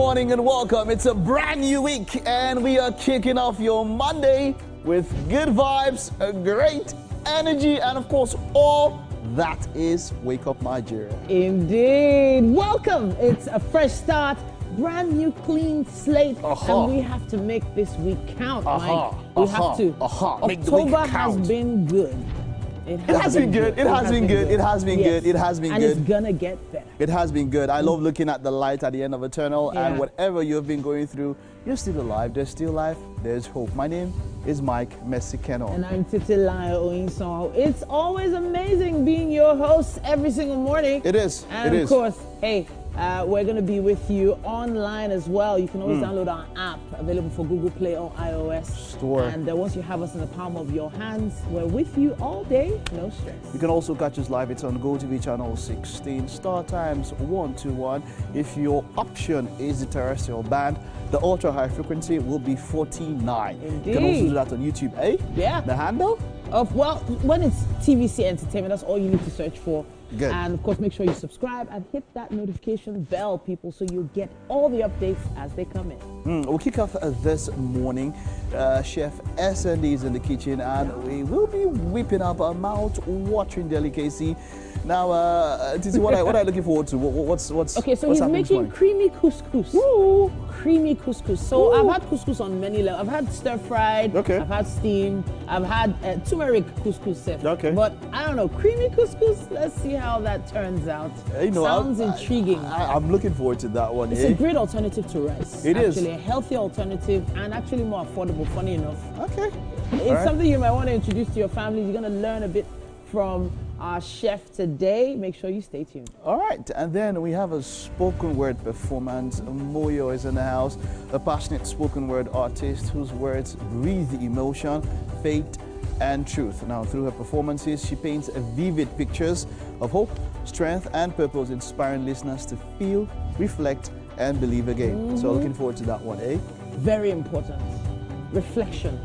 morning and welcome. It's a brand new week and we are kicking off your Monday with good vibes, a great energy, and of course all that is Wake Up Nigeria. Indeed. Welcome. It's a fresh start, brand new clean slate, and we have to make this week count, Mike. We have to. October has been good. It has been good. It has been good. And it's gonna get better. It has been good. I love looking at the light at the end of a tunnel, and whatever you've been going through, you're still alive. There's still life. There's hope. My name is Mike Messikeno. And I'm Titilayo Oyinsong. It's always amazing being your host every single morning. It is. And of course, hey, we're going to be with you online as well. You can always download our app, available for Google Play or iOS Store. And once you have us in the palm of your hands, we're with you all day, no stress. You can also catch us live. It's on GOTV channel 16, StarTimes 121. If your option is the terrestrial band, the ultra high frequency will be 49. Indeed. You can also do that on YouTube, eh? Yeah. The handle? Well, when it's TVC Entertainment, that's all you need to search for. Good. And of course, make sure you subscribe and hit that notification bell, people, so you get all the updates as they come in. We'll kick off this morning. Chef S&D is in the kitchen, and we will be whipping up a mouth-watering delicacy. Now, Titi, what are you looking forward to? What's okay? So what's he's making creamy couscous. Woo! Creamy couscous. So I've had couscous on many levels. I've had stir-fried. Okay. I've had steamed. I've had turmeric couscous. Okay. But I don't know, creamy couscous. Let's see how that turns out. Sounds intriguing. I'm looking forward to that one. It's a great alternative to rice. It is actually a healthy alternative and actually more affordable. Funny enough. Okay. It's something you might want to introduce to your family. You're going to learn a bit from our chef today. Make sure you stay tuned. All right, and then we have a spoken word performance. Moyo is in the house, a passionate spoken word artist whose words breathe emotion, faith, and truth. Now, through her performances, she paints vivid pictures of hope, strength, and purpose, inspiring listeners to feel, reflect, and believe again. So looking forward to that one, eh? Very important. Reflection.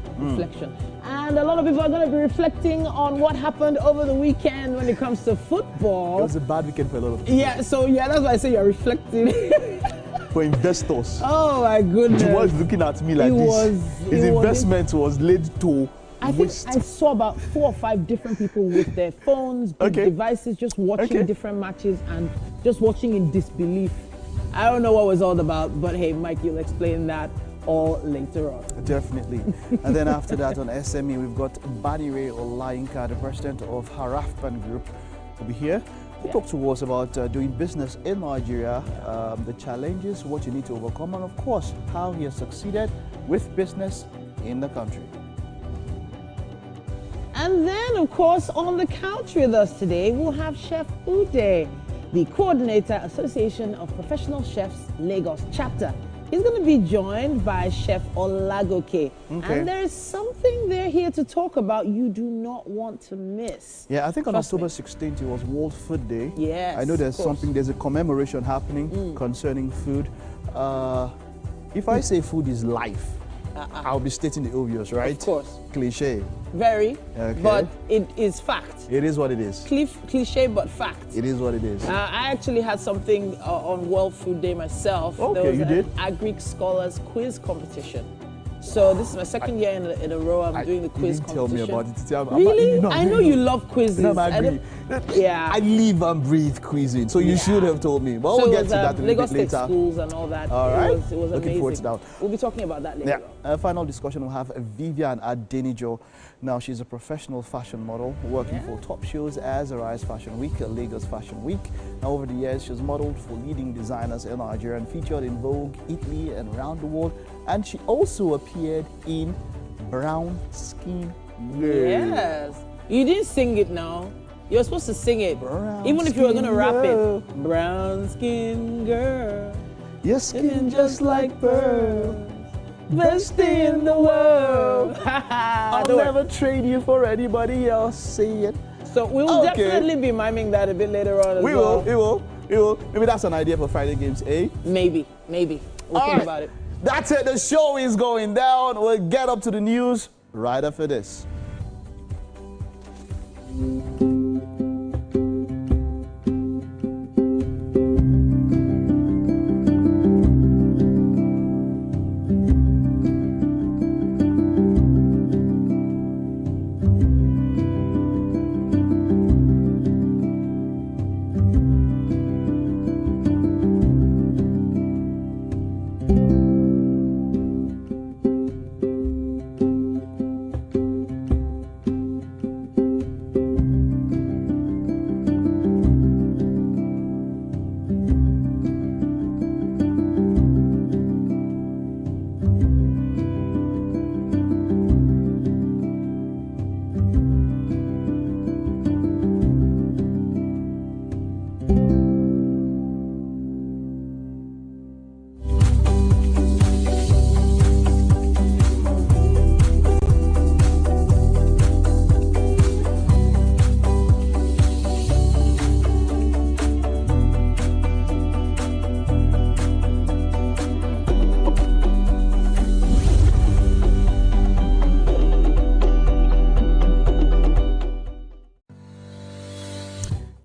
And a lot of people are going to be reflecting on what happened over the weekend when it comes to football. It was a bad weekend for a lot of people. Yeah, so that's why I say you're reflecting. For investors. Oh my goodness. He was looking at me like His investment was laid to waste. I saw about 4 or 5 different people with their phones, big devices, just watching different matches and just watching in disbelief. I don't know what it was all about, but hey, Mike, you'll explain that all later on. Definitely. And then after that on SME, we've got Banire Olayinka, the president of Harafpan Group, will be here to talk to us about doing business in Nigeria, the challenges, what you need to overcome, and of course, how he has succeeded with business in the country. And then, of course, on the couch with us today, we'll have Chef Ude, the coordinator, Association of Professional Chefs, Lagos chapter. He's going to be joined by Chef Olagoke. And there's something they're here to talk about you do not want to miss. Yeah, I think on October 16th, it was World Food Day. Yes, I know there's a commemoration happening concerning food. If I say food is life, I'll be stating the obvious, right? Of course. Cliche. Very, but it is fact. It is what it is. Cliche, but fact. It is what it is. I actually had something on World Food Day myself. Okay, there was you did? an Agric Scholars quiz competition. So this is my second year in a row I'm doing the quiz competition. Tell me about it. Really? I know you love quizzes. I live and breathe quizzing, so you should have told me. But we'll get to that a little bit later. Lagos State schools and all that. All right. It was amazing. Looking forward to that. We'll be talking about that later on. Final discussion, we'll have Vivian Adenijo. Now, she's a professional fashion model working for top shows as Arise Fashion Week, Lagos Fashion Week. Now, over the years, she's modeled for leading designers in Nigeria and featured in Vogue, Italy, and around the world. And she also appeared in Brown Skin Girl. Yes. You didn't sing it now. You're supposed to sing it. Brown Even if you were going to rap girl. it. Brown skin girl. Your skin just like pearl. Best in the world. I'll never trade you for anybody else. Say it. So we'll definitely be miming that a bit later on as well. We will. Maybe that's an idea for Friday games, eh? Maybe. We'll think about it. That's it. The show is going down. We'll get up to the news right after this.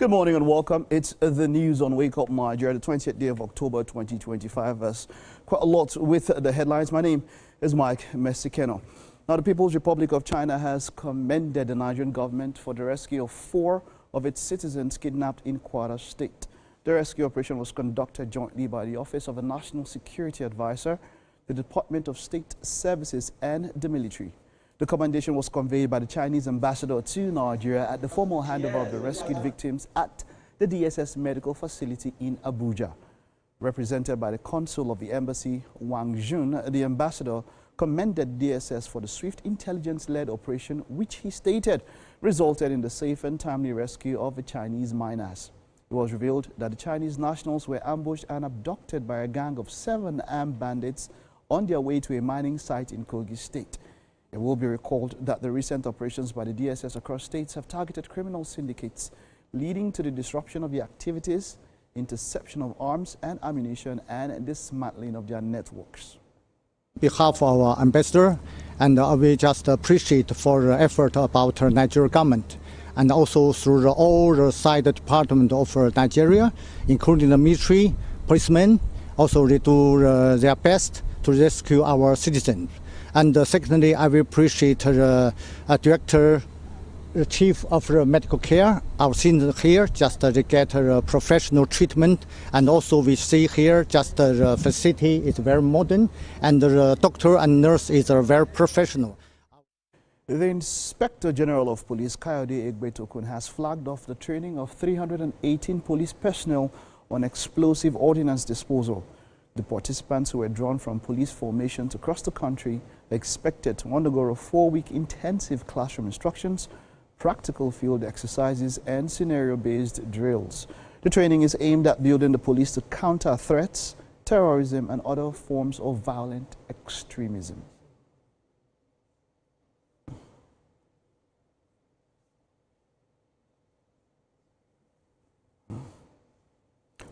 Good morning and welcome. It's the news on Wake Up Nigeria, the 20th day of October 2025. There's quite a lot with the headlines. My name is Mike Mesikeno. Now, the People's Republic of China has commended the Nigerian government for the rescue of 4 of its citizens kidnapped in Kwara State. The rescue operation was conducted jointly by the Office of the National Security Advisor, the Department of State Services, and the military. The commendation was conveyed by the Chinese ambassador to Nigeria at the formal handover of the rescued victims at the DSS medical facility in Abuja. Represented by the consul of the embassy, Wang Jun, the ambassador commended DSS for the swift intelligence-led operation, which he stated resulted in the safe and timely rescue of the Chinese miners. It was revealed that the Chinese nationals were ambushed and abducted by a gang of 7 armed bandits on their way to a mining site in Kogi State. It will be recalled that the recent operations by the DSS across states have targeted criminal syndicates, leading to the disruption of the activities, interception of arms and ammunition, and dismantling of their networks. On behalf of our ambassador, and we just appreciate for the effort about the Nigerian government, and also through all the side department of Nigeria, including the military, policemen, also they do their best to rescue our citizens. And secondly, I will appreciate the director, the chief of the medical care, our seniors here, just they get professional treatment. And also we see here, just the facility is very modern, and the doctor and nurse is very professional. The Inspector General of Police, Kayode Egbetokun, has flagged off the training of 318 police personnel on explosive ordnance disposal. The participants, who were drawn from police formations across the country, are expected to undergo a 4-week intensive classroom instructions, practical field exercises, and scenario-based drills. The training is aimed at building the police to counter threats, terrorism, and other forms of violent extremism.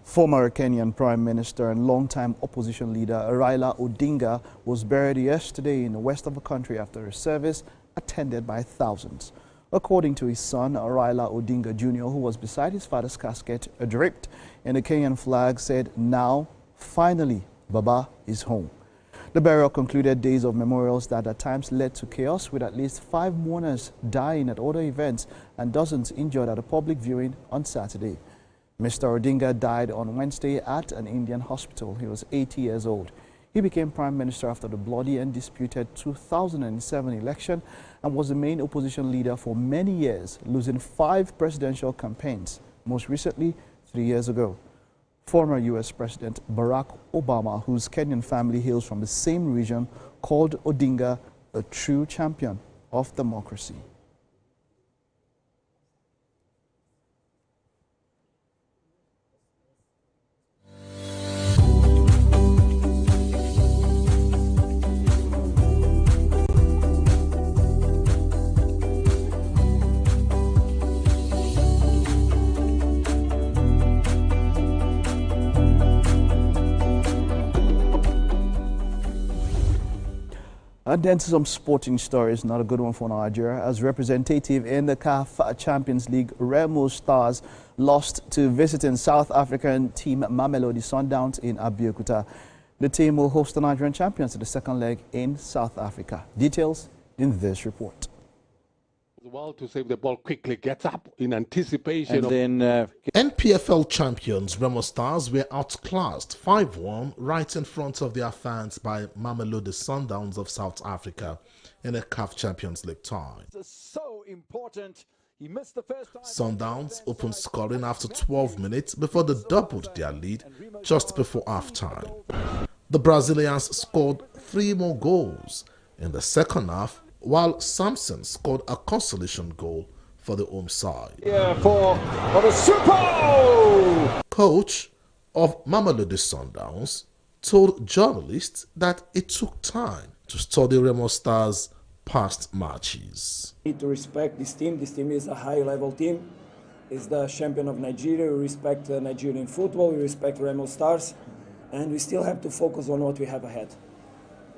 Former Kenyan Prime Minister and longtime opposition leader Raila Odinga was buried yesterday in the west of the country after a service attended by thousands. According to his son, Raila Odinga Jr., who was beside his father's casket, draped in the Kenyan flag, said, "Now, finally, Baba is home." The burial concluded days of memorials that at times led to chaos, with at least 5 mourners dying at other events and dozens injured at a public viewing on Saturday. Mr. Odinga died on Wednesday at an Indian hospital. He was 80 years old. He became Prime Minister after the bloody and disputed 2007 election and was the main opposition leader for many years, losing 5 presidential campaigns, most recently 3 years ago. Former U.S. President Barack Obama, whose Kenyan family hails from the same region, called Odinga a true champion of democracy. And then to some sporting stories, not a good one for Nigeria, as representative in the CAF Champions League, Remo Stars lost to visiting South African team Mamelodi Sundowns in Abeokuta. The team will host the Nigerian champions in the second leg in South Africa. Details in this report. Well, to save the ball quickly, gets up in anticipation. And then NPFL champions Remo Stars were outclassed 5-1 right in front of their fans by Mamelodi Sundowns of South Africa in a CAF Champions League tie. So important. He missed the first time. Sundowns opened scoring after 12 minutes before they doubled their lead just before half-time. The Brazilians scored 3 more goals in the second half, while Samson scored a consolation goal for the home side. Yeah, for the Super! Coach of Mamelodi Sundowns told journalists that it took time to study Remo Stars' past matches. We need to respect this team. This team is a high-level team. It's the champion of Nigeria. We respect Nigerian football. We respect Remo Stars. And we still have to focus on what we have ahead.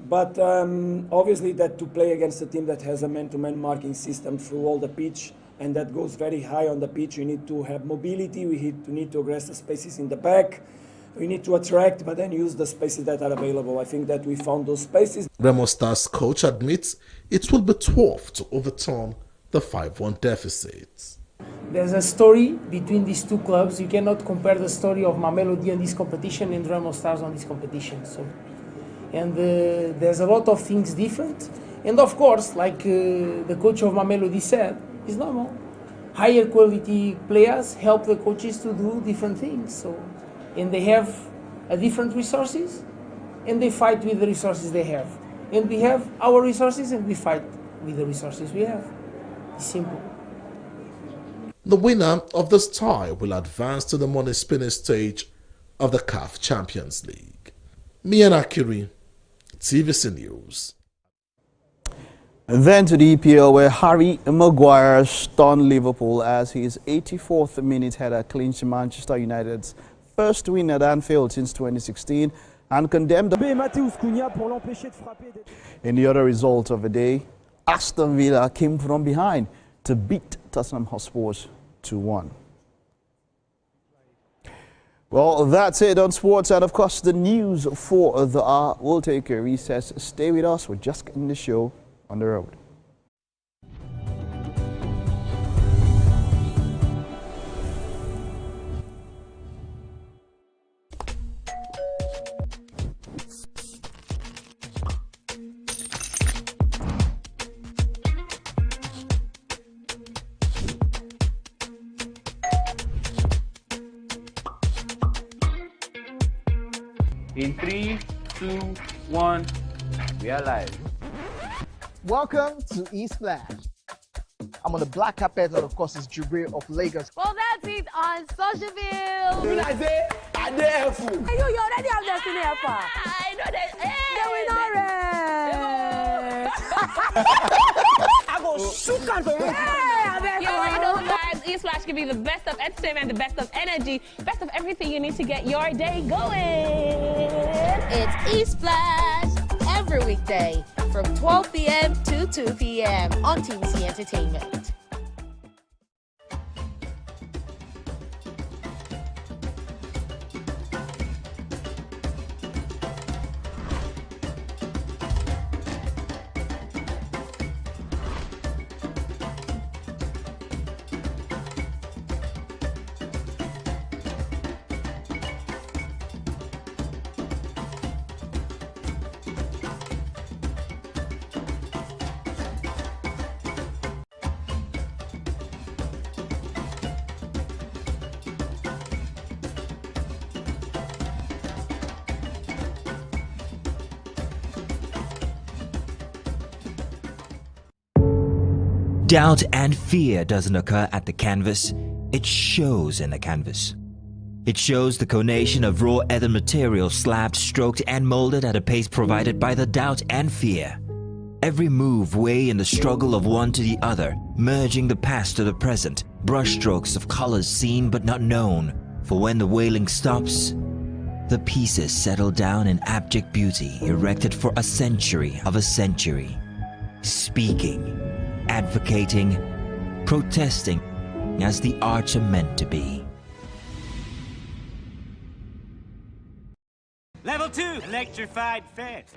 But obviously that to play against a team that has a man-to-man marking system through all the pitch, and that goes very high on the pitch. We need to have mobility, we need to address the spaces in the back, we need to attract, but then use the spaces that are available. I think that we found those spaces. Remo Stars coach admits it will be tough to overturn the 5-1 deficit. There's a story between these two clubs. You cannot compare the story of Mamelodi on this competition and Remo Stars on this competition. There's a lot of things different. And of course, like the coach of Mamelodi said, it's normal. Higher quality players help the coaches to do different things. And they have different resources, and they fight with the resources they have. And we have our resources, and we fight with the resources we have. It's simple. The winner of this tie will advance to the money spinning stage of the CAF Champions League. Mian Akiri, TVC News. Then to the EPL, where Harry Maguire stunned Liverpool as his 84th minute header clinched Manchester United's first win at Anfield since 2016 and condemned in the other result of the day. Aston Villa came from behind to beat Tottenham Hotspur 2-1. Well, that's it on sports, and of course the news for the hour. We'll take a recess. Stay with us. We're just getting the show on the road. In 3, 2, 1, we are live. Welcome to East Flash. I'm on the black carpet, and of course, it's Jubril of Lagos. Well, that's it on Socialville. When I say, I dare you. You already have Destiny Alpha. I know that. I go shoot on the You already know, guys. East Flash can be the best of entertainment, the best of energy, best of everything you need to get your day going. It's East Flash every weekday from 12 p.m. to 2 p.m. on TVC Entertainment. Doubt and fear doesn't occur at the canvas, it shows in the canvas. It shows the conation of raw earthen material slabbed, stroked and molded at a pace provided by the doubt and fear. Every move way in the struggle of one to the other, merging the past to the present, brushstrokes of colors seen but not known. For when the wailing stops, the pieces settle down in abject beauty erected for a century of a century. Speaking, advocating, protesting as the arts are meant to be. Level 2, electrified fence.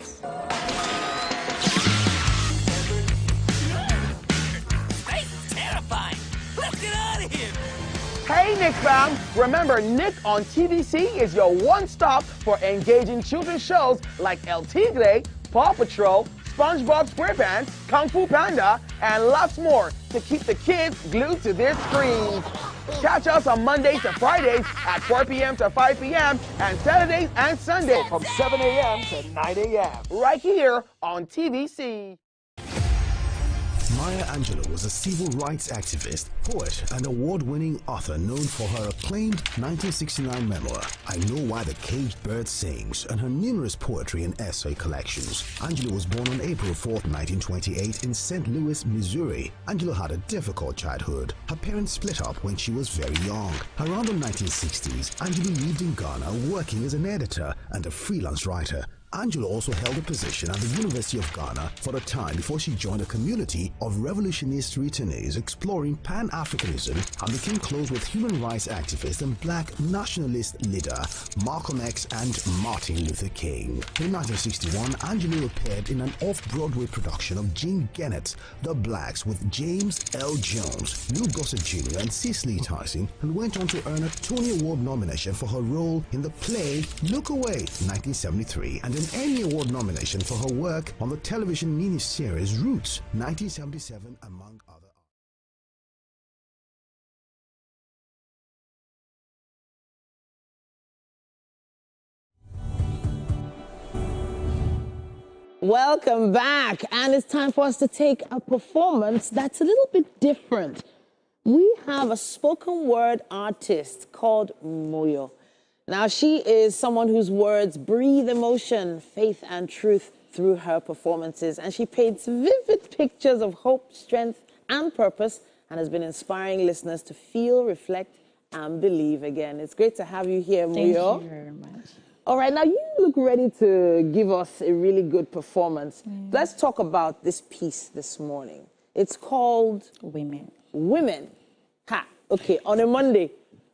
Space terrifying. Let's get out of here. Hey, Nick fam! Remember, Nick on TVC is your one-stop for engaging children's shows like El Tigre, Paw Patrol, SpongeBob SquarePants, Kung Fu Panda, and lots more to keep the kids glued to their screens. Catch us on Mondays to Fridays at 4 p.m. to 5 p.m. and Saturdays and Sundays from 7 a.m. to 9 a.m. right here on TVC. Maya Angelou was a civil rights activist, poet, and award-winning author known for her acclaimed 1969 memoir, I Know Why the Caged Bird Sings, and her numerous poetry and essay collections. Angelou was born on April 4, 1928 in St. Louis, Missouri. Angelou had a difficult childhood. Her parents split up when she was very young. Around the 1960s, Angelou lived in Ghana working as an editor and a freelance writer. Angela also held a position at the University of Ghana for a time before she joined a community of revolutionist returnees exploring Pan-Africanism and became close with human rights activist and black nationalist leader Malcolm X and Martin Luther King. In 1961, Angela appeared in an off-Broadway production of Jean Gennett's The Blacks with James L. Jones, Lou Gossett Jr. and Cicely Tyson, and went on to earn a Tony Award nomination for her role in the play Look Away, 1973, and an Emmy Award nomination for her work on the television miniseries Roots, 1977, among other. Welcome back, and it's time for us to take a performance that's a little bit different. We have a spoken word artist called Moyo. Now, she is someone whose words breathe emotion, faith, and truth through her performances, and she paints vivid pictures of hope, strength, and purpose, and has been inspiring listeners to feel, reflect, and believe again. It's great to have you here, Moyo. Thank you very much. All right, now you look ready to give us a really good performance. Let's talk about this piece this morning. It's called Women. Women. Ha, okay, on a Monday,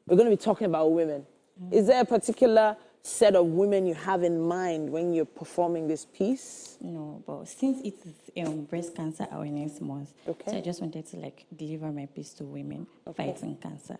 we're going to be talking about women. Is there a particular set of women you have in mind when you're performing this piece? No, but since it's Breast Cancer Awareness Month, so I just wanted to deliver my piece to women fighting cancer.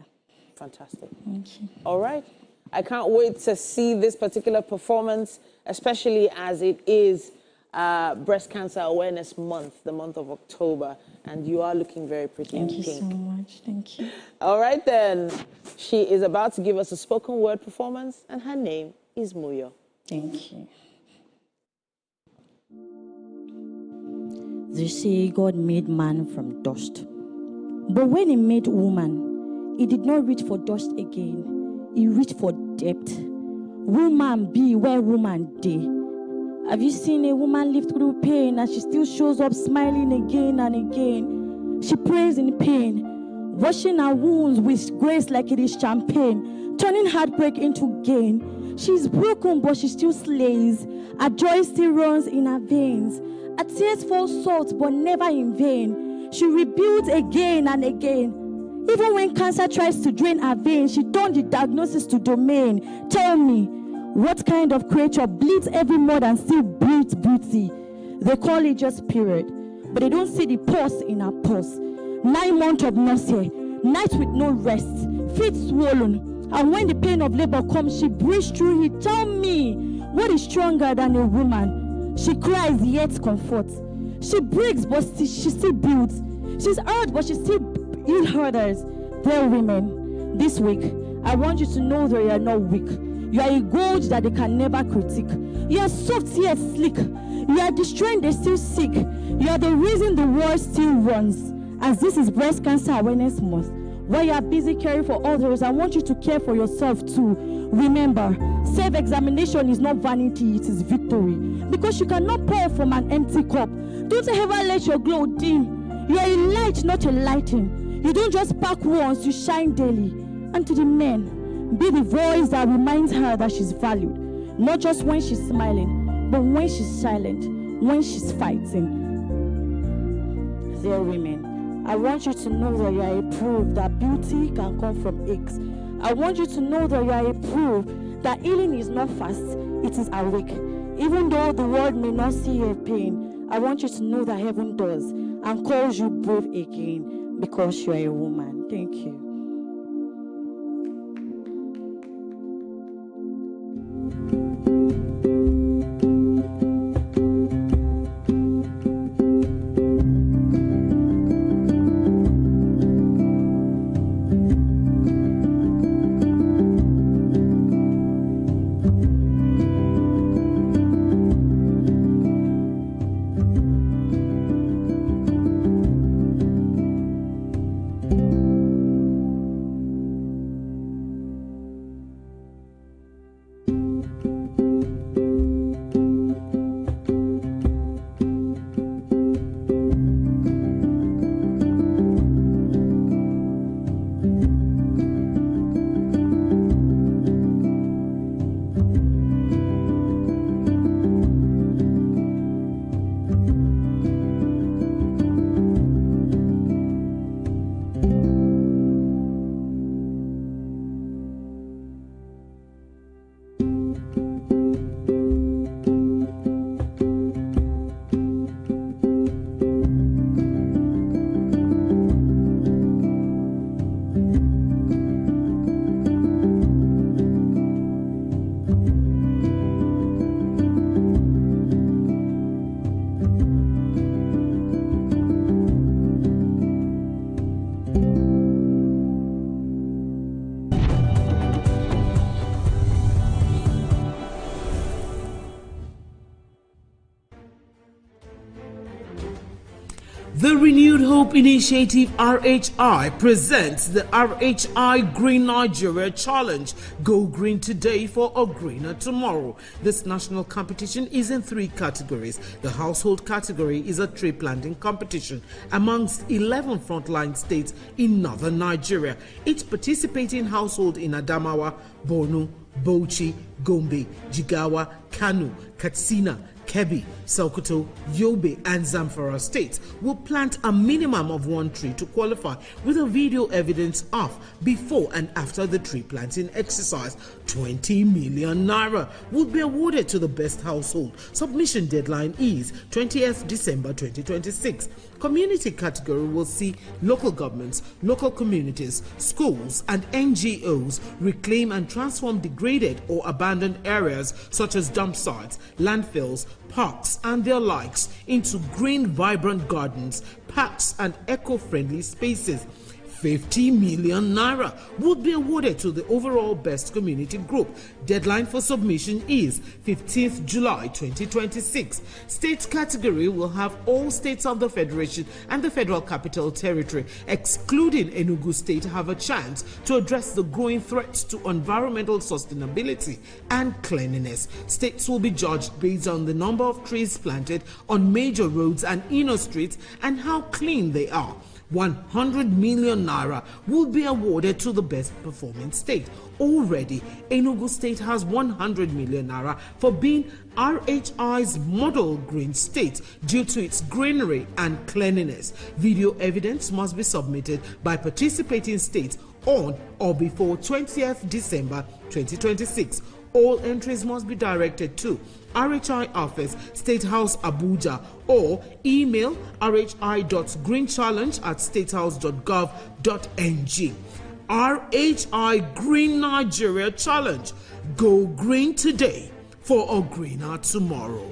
Fantastic. Thank you. All right. I can't wait to see this particular performance, especially as it is Breast Cancer Awareness Month, the month of October, and you are looking very pretty in Thank you pink. so much. Thank you. All right, then. She is about to give us a spoken word performance, and her name is Moyo. Thank you. They say God made man from dust. But when he made woman, he did not reach for dust again. He reached for depth. Woman be where woman dey. Have you seen a woman live through pain and she still shows up smiling again and again? She prays in pain, washing her wounds with grace like it is champagne, turning heartbreak into gain. She's broken, but she still slays. Her joy still runs in her veins. Her tears fall salt, but never in vain. She rebuilds again and again. Even when cancer tries to drain her veins, she turned the diagnosis to domain. Tell me, what kind of creature bleeds every month and still breathes beauty? They call it just period, but they don't see the pulse in her pulse. 9 months of nausea, nights with no rest, feet swollen, and when the pain of labor comes, she breathes through it. Tell me, what is stronger than a woman? She cries yet comforts. She breaks, but she still builds. She's hurt, but she still heals others. Dear women, this week, I want you to know that you are not weak. You are a gold that they can never critique. You are soft yet slick. You are the strength they still seek. You are the reason the world still runs. As this is Breast Cancer Awareness Month, while you are busy caring for others, I want you to care for yourself too. Remember, self-examination is not vanity, it is victory. Because you cannot pour from an empty cup. Don't ever let your glow dim. You are a light, not a lighting. You don't just spark once, you shine daily. And to the men, be the voice that reminds her that she's valued. Not just when she's smiling, but when she's silent, when she's fighting. Dear women, I want you to know that you are a proof that beauty can come from aches. I want you to know that you are a proof that healing is not fast, it is awake. Even though the world may not see your pain, I want you to know that heaven does and calls you brave again because you are a woman. Thank you. The Renewed Hope Initiative RHI presents the RHI Green Nigeria Challenge. Go green today for a greener tomorrow. This national competition is in 3 categories. The household category is a tree planting competition amongst 11 frontline states in northern Nigeria. Each participating household in Adamawa, Borno, Bauchi, Gombe, Jigawa, Kano, Katsina, Kebbi, Sokoto, Yobe, and Zamfara states will plant a minimum of 1 tree to qualify, with a video evidence of before and after the tree planting exercise. 20 million naira will be awarded to the best household. Submission deadline is 20th December 2026. Community category will see local governments, local communities, schools, and NGOs reclaim and transform degraded or abandoned areas such as dump sites, landfills, parks, and their likes into green, vibrant gardens, parks, and eco-friendly spaces. 50 million naira would be awarded to the overall best community group. Deadline for submission is 15th July 2026. State category will have all states of the Federation and the Federal Capital Territory, excluding Enugu State, have a chance to address the growing threats to environmental sustainability and cleanliness. States will be judged based on the number of trees planted on major roads and inner streets and how clean they are. 100 million naira will be awarded to the best performing state. Already, Enugu State has 100 million naira for being RHI's model green state due to its greenery and cleanliness. Video evidence must be submitted by participating states on or before 20th December 2026. All entries must be directed to RHI Office, State House, Abuja, or email rhi.greenchallenge@statehouse.gov.ng. RHI Green Nigeria Challenge. Go green today for a greener tomorrow.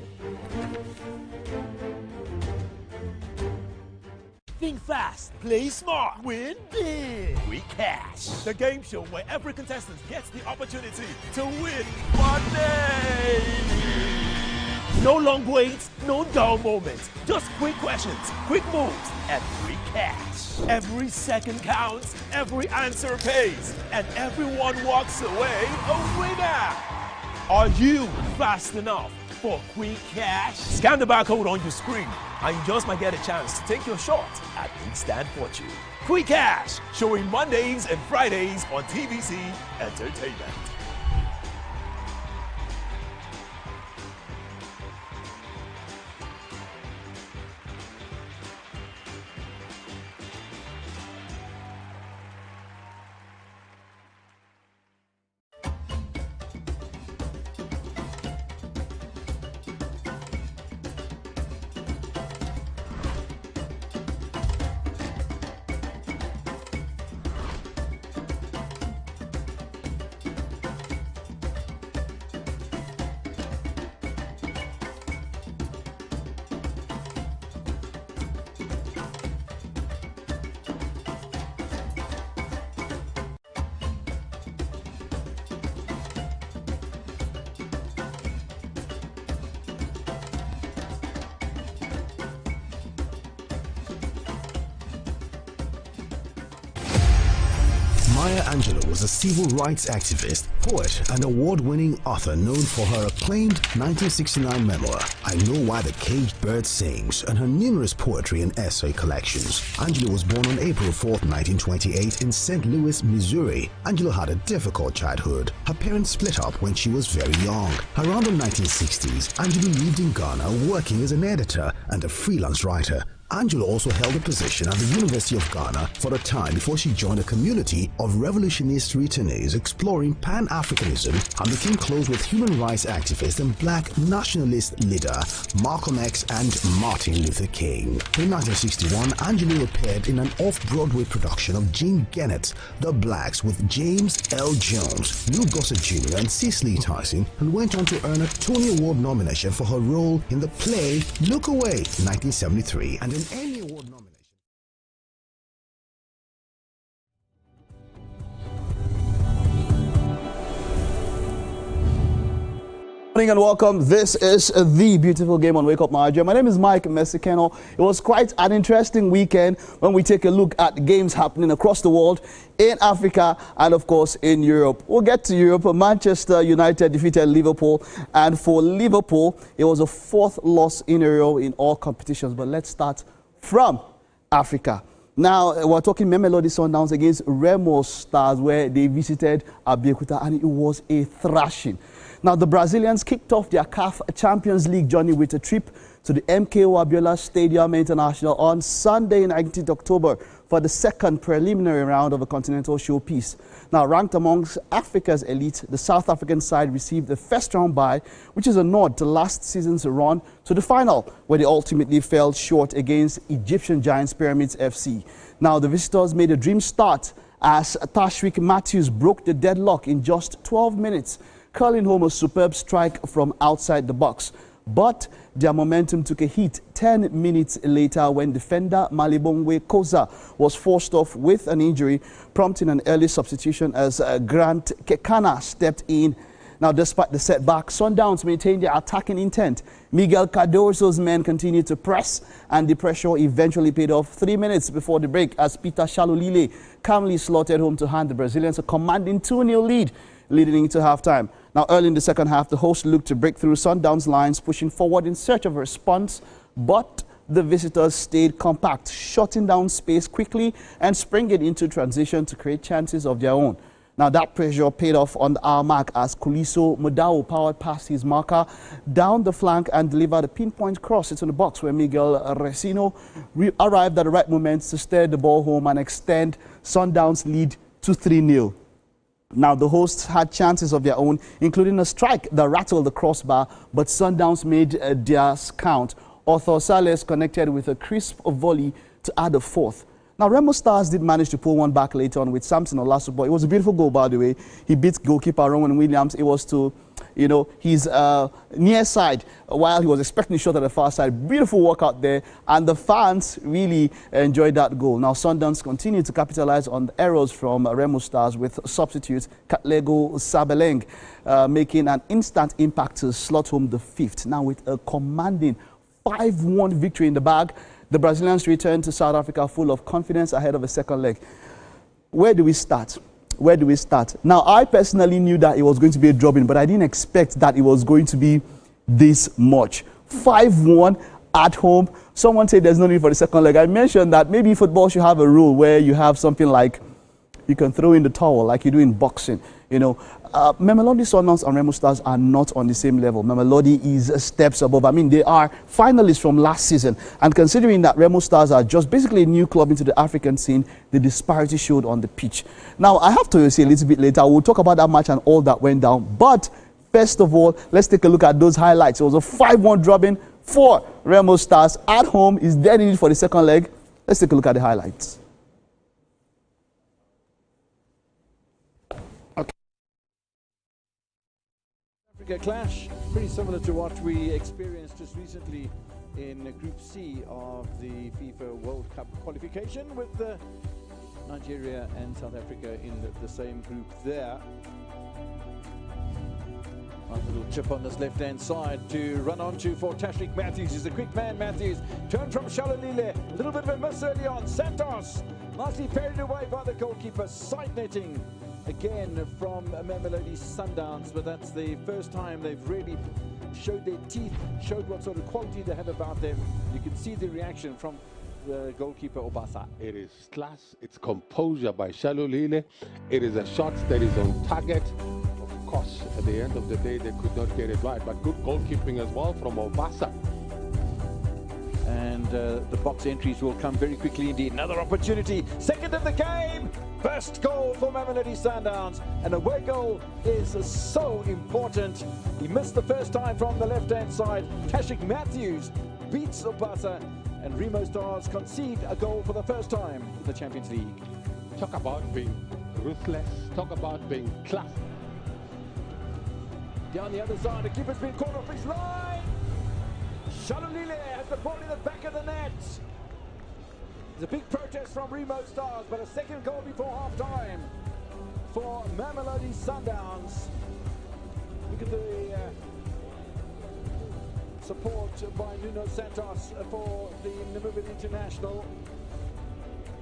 Think fast, play smart, win big. We cash. The game show where every contestant gets the opportunity to win money. No long waits, no dull moments. Just quick questions, quick moves, and free cash. Every second counts, every answer pays, and everyone walks away a winner. Are you fast enough for quick cash? Scan the barcode on your screen, and you just might get a chance to take your shot at instant fortune. Quick Cash, showing Mondays and Fridays on TVC Entertainment. Maya Angelou was a civil rights activist, poet, and award-winning author known for her acclaimed 1969 memoir, I Know Why the Caged Bird Sings, and her numerous poetry and essay collections. Angelou was born on April 4, 1928 in St. Louis, Missouri. Angelou had a difficult childhood. Her parents split up when she was very young. Around the 1960s, Angelou lived in Ghana working as an editor and a freelance writer. Angelou also held a position at the University of Ghana for a time before she joined a community of revolutionist returnees exploring Pan-Africanism and became close with human rights activist and black nationalist leader Malcolm X and Martin Luther King. In 1961, Angelou appeared in an off-Broadway production of Jean Gennett's The Blacks with James L. Jones, Lou Gossett Jr. and Cicely Tyson, and went on to earn a Tony Award nomination for her role in the play Look Away in 1973 and an Emmy Award nomination. morning and welcome. This is the beautiful game on Wake Up Nigeria. My name is Mike Mesikeno. It was quite an interesting weekend when we take a look at games happening across the world, in Africa and of course in Europe. We'll get to Europe. Manchester United defeated Liverpool, and for Liverpool it was a 4th loss in a row in all competitions. But let's start from Africa. Now, we're talking Mamelodi Sundowns against Remo Stars, where they visited Abeokuta, and it was a thrashing. Now, the Brazilians kicked off their CAF Champions League journey with a trip to the MKO Abiola Stadium International on Sunday, 19th October, for the 2nd preliminary round of a continental showpiece. Now, ranked amongst Africa's elite, the South African side received the first round bye, which is a nod to last season's run to the final, where they ultimately fell short against Egyptian giants Pyramids FC. Now, the visitors made a dream start as Tashreeq Matthews broke the deadlock in just 12 minutes, curling home a superb strike from outside the box. But their momentum took a hit 10 minutes later when defender Malibongwe Koza was forced off with an injury, prompting an early substitution as Grant Kekana stepped in. Now, despite the setback, Sundowns maintained their attacking intent. Miguel Cardoso's men continued to press, and the pressure eventually paid off 3 minutes before the break as Peter Shalulile calmly slotted home to hand the Brazilians a commanding 2-0 lead, leading into halftime. Now, early in the second half, the hosts looked to break through Sundowns' lines, pushing forward in search of a response, but the visitors stayed compact, shutting down space quickly and springing into transition to create chances of their own. Now, that pressure paid off on our mark as Kuliso Modao powered past his marker down the flank and delivered a pinpoint cross into the box, where Miguel Resino arrived at the right moment to steer the ball home and extend Sundowns' lead to 3-0. Now, the hosts had chances of their own, including a strike that rattled the crossbar, but Sundowns made theirs count. Arthur Sales connected with a crisp volley to add a 4th. Now, Remo Stars did manage to pull one back later on with Samson Olasubo. It was a beautiful goal, by the way. He beat goalkeeper Rowan Williams. It was to, his near side while he was expecting a shot at the far side. Beautiful work out there, and the fans really enjoyed that goal. Now, Sundowns continued to capitalize on the errors from Remo Stars with substitute Katlego Sabeleng making an instant impact to slot home the 5th. Now, with a commanding 5-1 victory in the bag, the Brazilians returned to South Africa full of confidence ahead of a second leg. Where do we start? Where do we start? Now, I personally knew that it was going to be a drubbing, but I didn't expect that it was going to be this much. 5-1 at home. Someone said there's no need for the second leg. I mentioned that maybe football should have a rule where you have something like you can throw in the towel like you do in boxing. Mamelodi Sundowns and Remo Stars are not on the same level. Mamelodi is steps above. I mean, they are finalists from last season. And considering that Remo Stars are just basically a new club into the African scene, the disparity showed on the pitch. Now, I have to say a little bit later, we'll talk about that match and all that went down. But first of all, let's take a look at those highlights. It was a 5-1 drubbing for Remo Stars at home. Is there any need for the second leg? Let's take a look at the highlights. Clash, pretty similar to what we experienced just recently in Group C of the FIFA World Cup qualification, with Nigeria and South Africa in the same group there. A little chip on this left-hand side to run onto for Tashreeq Matthews. He's a quick man, Matthews. Turn from Shalulile. A little bit of a miss early on. Santos nicely ferried away by the goalkeeper. Side netting again from Mamelodi Sundowns, but that's the first time they've really showed their teeth, showed what sort of quality they have about them. You can see the reaction from the goalkeeper Obasa. It is class, it's composure by Shalulile. It is a shot that is on target. Of course, at the end of the day, they could not get it right, but good goalkeeping as well from Obasa. And the box entries will come very quickly indeed. Another opportunity, second of the game. First goal for Mamelodi Sundowns. An away goal is so important. He missed the first time from the left-hand side. Tashreeq Matthews beats Obasa, and Remo Stars concede a goal for the first time in the Champions League. Talk about being ruthless. Talk about being class. Down the other side, the keeper's been caught off his line. Shalulile has the ball in the back of the net. There's a big protest from Remo Stars, but a second goal before half-time for Mamelodi Sundowns. Look at the support by Nuno Santos for the Namibian international.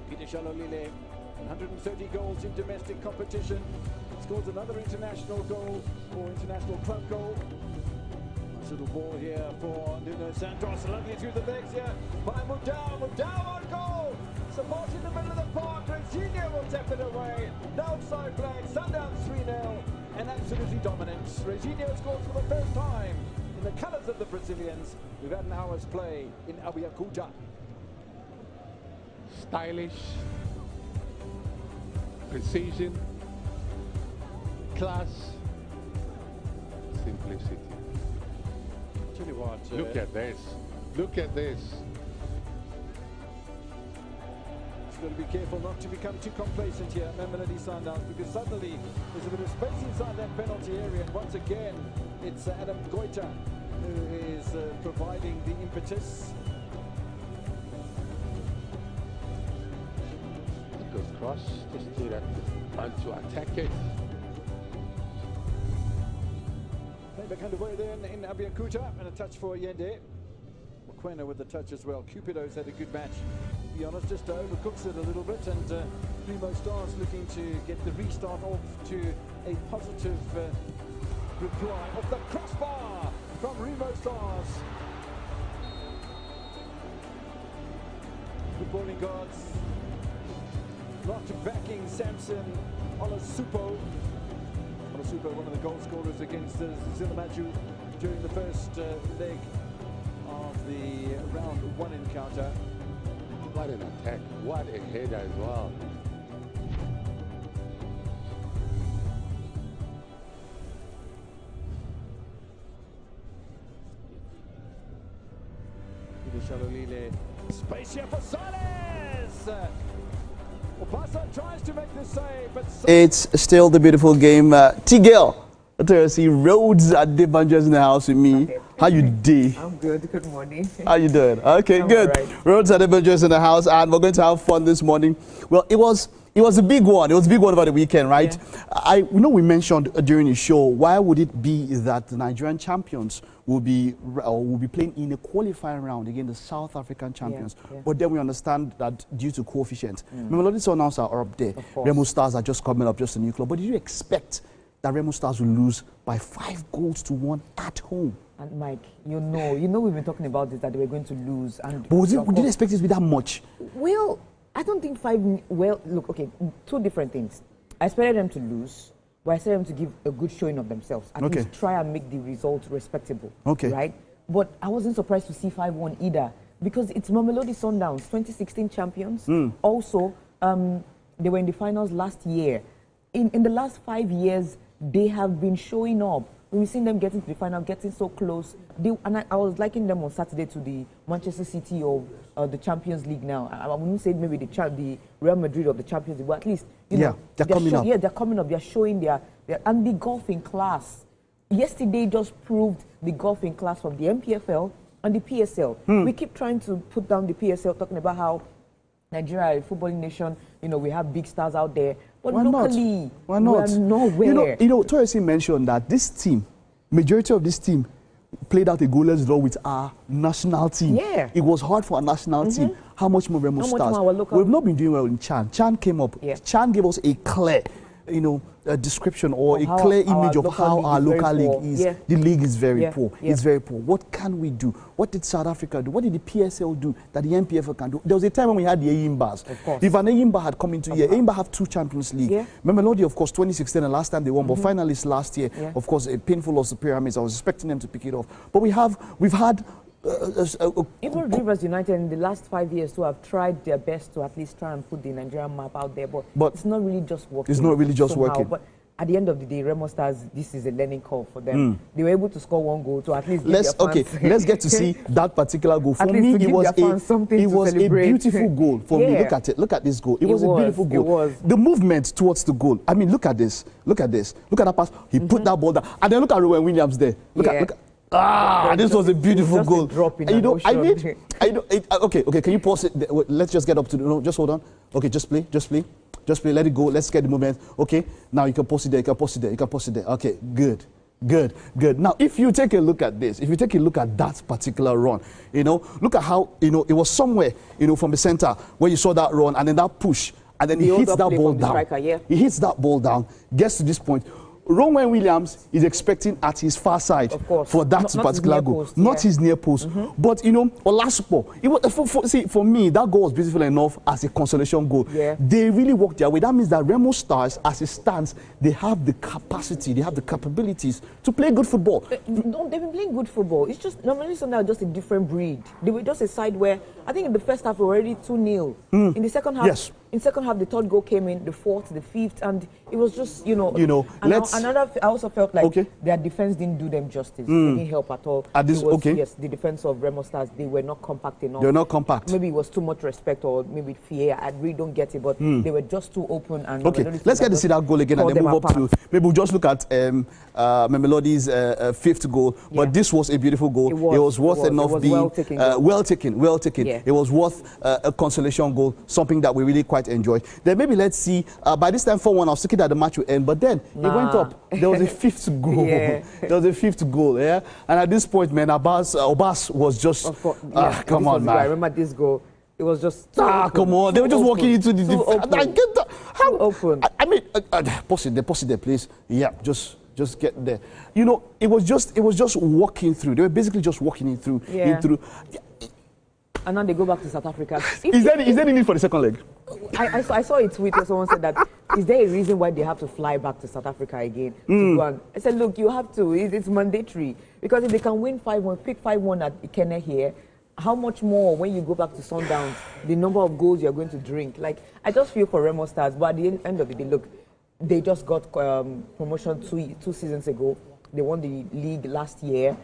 Peter Shalolile, 130 goals in domestic competition. Scores another international goal, or international club goal. Nice little ball here for Nuno Santos. Lovely through the legs here by Mudau. Mudau on goal. Support in the middle of the park. Reginho will tap it away. No offside flag. Sundowns 3-0. And absolutely dominant. Reginho scores for the first time in the colours of the Brazilians. We've had an hour's play in Abiyakuta. Stylish, precision, class, simplicity. Tell you what, look at this. Look at this. Got to be careful not to become too complacent here, Mamelodi Sundowns, because suddenly there's a bit of space inside that penalty area, and once again it's Adam Goita who is providing the impetus. Good cross, just do that, and to attack it. Play back underway then in Abiyakuta, and a touch for Yende. Mokoena with the touch as well. Cupido's had a good match. To be honest, just overcooks it a little bit, and Primo Stars looking to get the restart off to a positive reply off the crossbar from Remo Stars. Footballing gods not backing Samson Olasupo. Olasupo, one of the goal scorers against Zilamaju during the first leg of the round one encounter. What an attack, what a header as well. Shalolile, space here for Soles! Opasa tries to make the save, but It's still the beautiful game. Tigel, see Rhodes at the Banjers in the house with me. Okay. How you doing? I'm good. Good morning. How you doing? Okay, I'm good. right. Rhodes at the Banjers in the house, and we're going to have fun this morning. Well, it was a big one. It was a big one over the weekend, right? Yeah. We mentioned during the show, why would it be that the Nigerian champions will be playing in a qualifying round against the South African champions? Yeah, yeah. But then we understand that due to coefficient, Mamelodi Sundowns are up there. Remo Stars are just coming up, just a new club. But did you expect that Remo Stars will lose by 5-1 at home? And Mike, you know we've been talking about this, that they were going to lose. And but did you expect it to be that much? Well, I don't think look, okay, two different things. I expected them to lose, but I expected them to give a good showing of themselves. At least try and make the result respectable. Okay. Right? But I wasn't surprised to see 5-1 either, because it's Mamelodi Sundowns, 2016 champions. Also, they were in the finals last year. In the last 5 years, they have been showing up. We've seen them getting to the final, getting so close. I was liking them on Saturday to the Manchester City of the Champions League now. I wouldn't say maybe the Real Madrid of the Champions League, but at least, they're coming up. Yeah, they're coming up. They're showing and the golfing class. Yesterday just proved the golfing class from the MPFL and the PSL. We keep trying to put down the PSL, talking about how Nigeria, a footballing nation, we have big stars out there. But locally, why not? We're nowhere. Torresi mentioned that this team, majority of this team, played out a goalless draw with our national team. Yeah. It was hard for our national team. How much more Remo Stars? We've not been doing well in Chan. Chan came up. Yeah. Chan gave us a clear, a description or a clear image of how our local league is. Yeah. The league is very poor. Yeah. It's very poor. What can we do? What did South Africa do? What did the PSL do that the MPFL can do? There was a time when we had the Eyimbas. If an Eyimba had come into here, Eyimba have 2 Champions League. Yeah. Mamelodi, of course, 2016, the last time they won, but finalists last year, of course, a painful loss of Pyramids. I was expecting them to pick it off. But we've had even Rivers United in the last 5 years too have tried their best to at least try and put the Nigerian map out there, but it's not really just working. It's not really just working. But at the end of the day, Remo Stars, this is a learning curve for them. They were able to score 1 goal to at least give their fans let's get to see that particular goal. For me, it was a beautiful goal. For me, look at it. Look at this goal. It was a beautiful goal. The movement towards the goal. I mean, look at this. Look at this. Look at that pass. He put that ball down, and then look at Rowan Williams there. Look at. This was a beautiful goal. Okay, can you pause it? Let's just get up to just hold on. Okay, just play, let it go. Let's get the movement. Okay, now you can pause it there, you can pause it there. Okay, good. Good, good. Now, if you take a look at this, if you take a look at that particular run, you know, look at how, you know, it was somewhere, you know, from the center where you saw that run and then that push, and then he hits that ball down. Striker, yeah. He hits that ball down, gets to this point. Rowan Williams is expecting at his far side for that particular goal, not his near post. But you know, Olasupo, it was, for me, that goal was beautiful enough as a consolation goal. Yeah. They really worked their way. That means that Remo Stars, as it stands, they have the capacity, they have the capabilities to play good football. No, they've been playing good football. It's just normally so now just a different breed. They were just a side where I think in the first half we were already 2-0. In the second half, in second half the third goal came in, the fourth, the fifth, and it was just I also felt like their defense didn't do them justice. They didn't help at all. Yes, the defense of Remo Stars, they were not compact enough. They're not compact. Maybe it was too much respect, or maybe fear. I really don't get it, but they were just too open. And let's get to see that goal again and then move up to maybe we'll just look at Memelodi's fifth goal. But this was a beautiful goal. It was worth enough being well taken. Yeah. It was worth a consolation goal, something that we really quite enjoyed. Then maybe let's see. By this time 4-1, I was thinking that the match would end, but then it went up. There was a fifth goal. There was a fifth goal. Yeah, and at this point, man, Obas was just come on, man. I remember this goal. It was just come on. They were just walking into the defense. I get that. How open? I mean, pause it there, please. Yeah, just get there. You know, it was just walking through. They were basically just walking in through. And now they go back to South Africa. Is there any need for the second leg? I saw a tweet where someone said that, is there a reason why they have to fly back to South Africa again? To go I said, look, you have to. It's mandatory. Because if they can win 5-1, pick 5-1 at Ikene here, how much more when you go back to Sundowns, the number of goals you're going to drink? Like, I just feel for Remo Stars, but at the end of the day, look, they just got promotion two seasons ago. They won the league last year.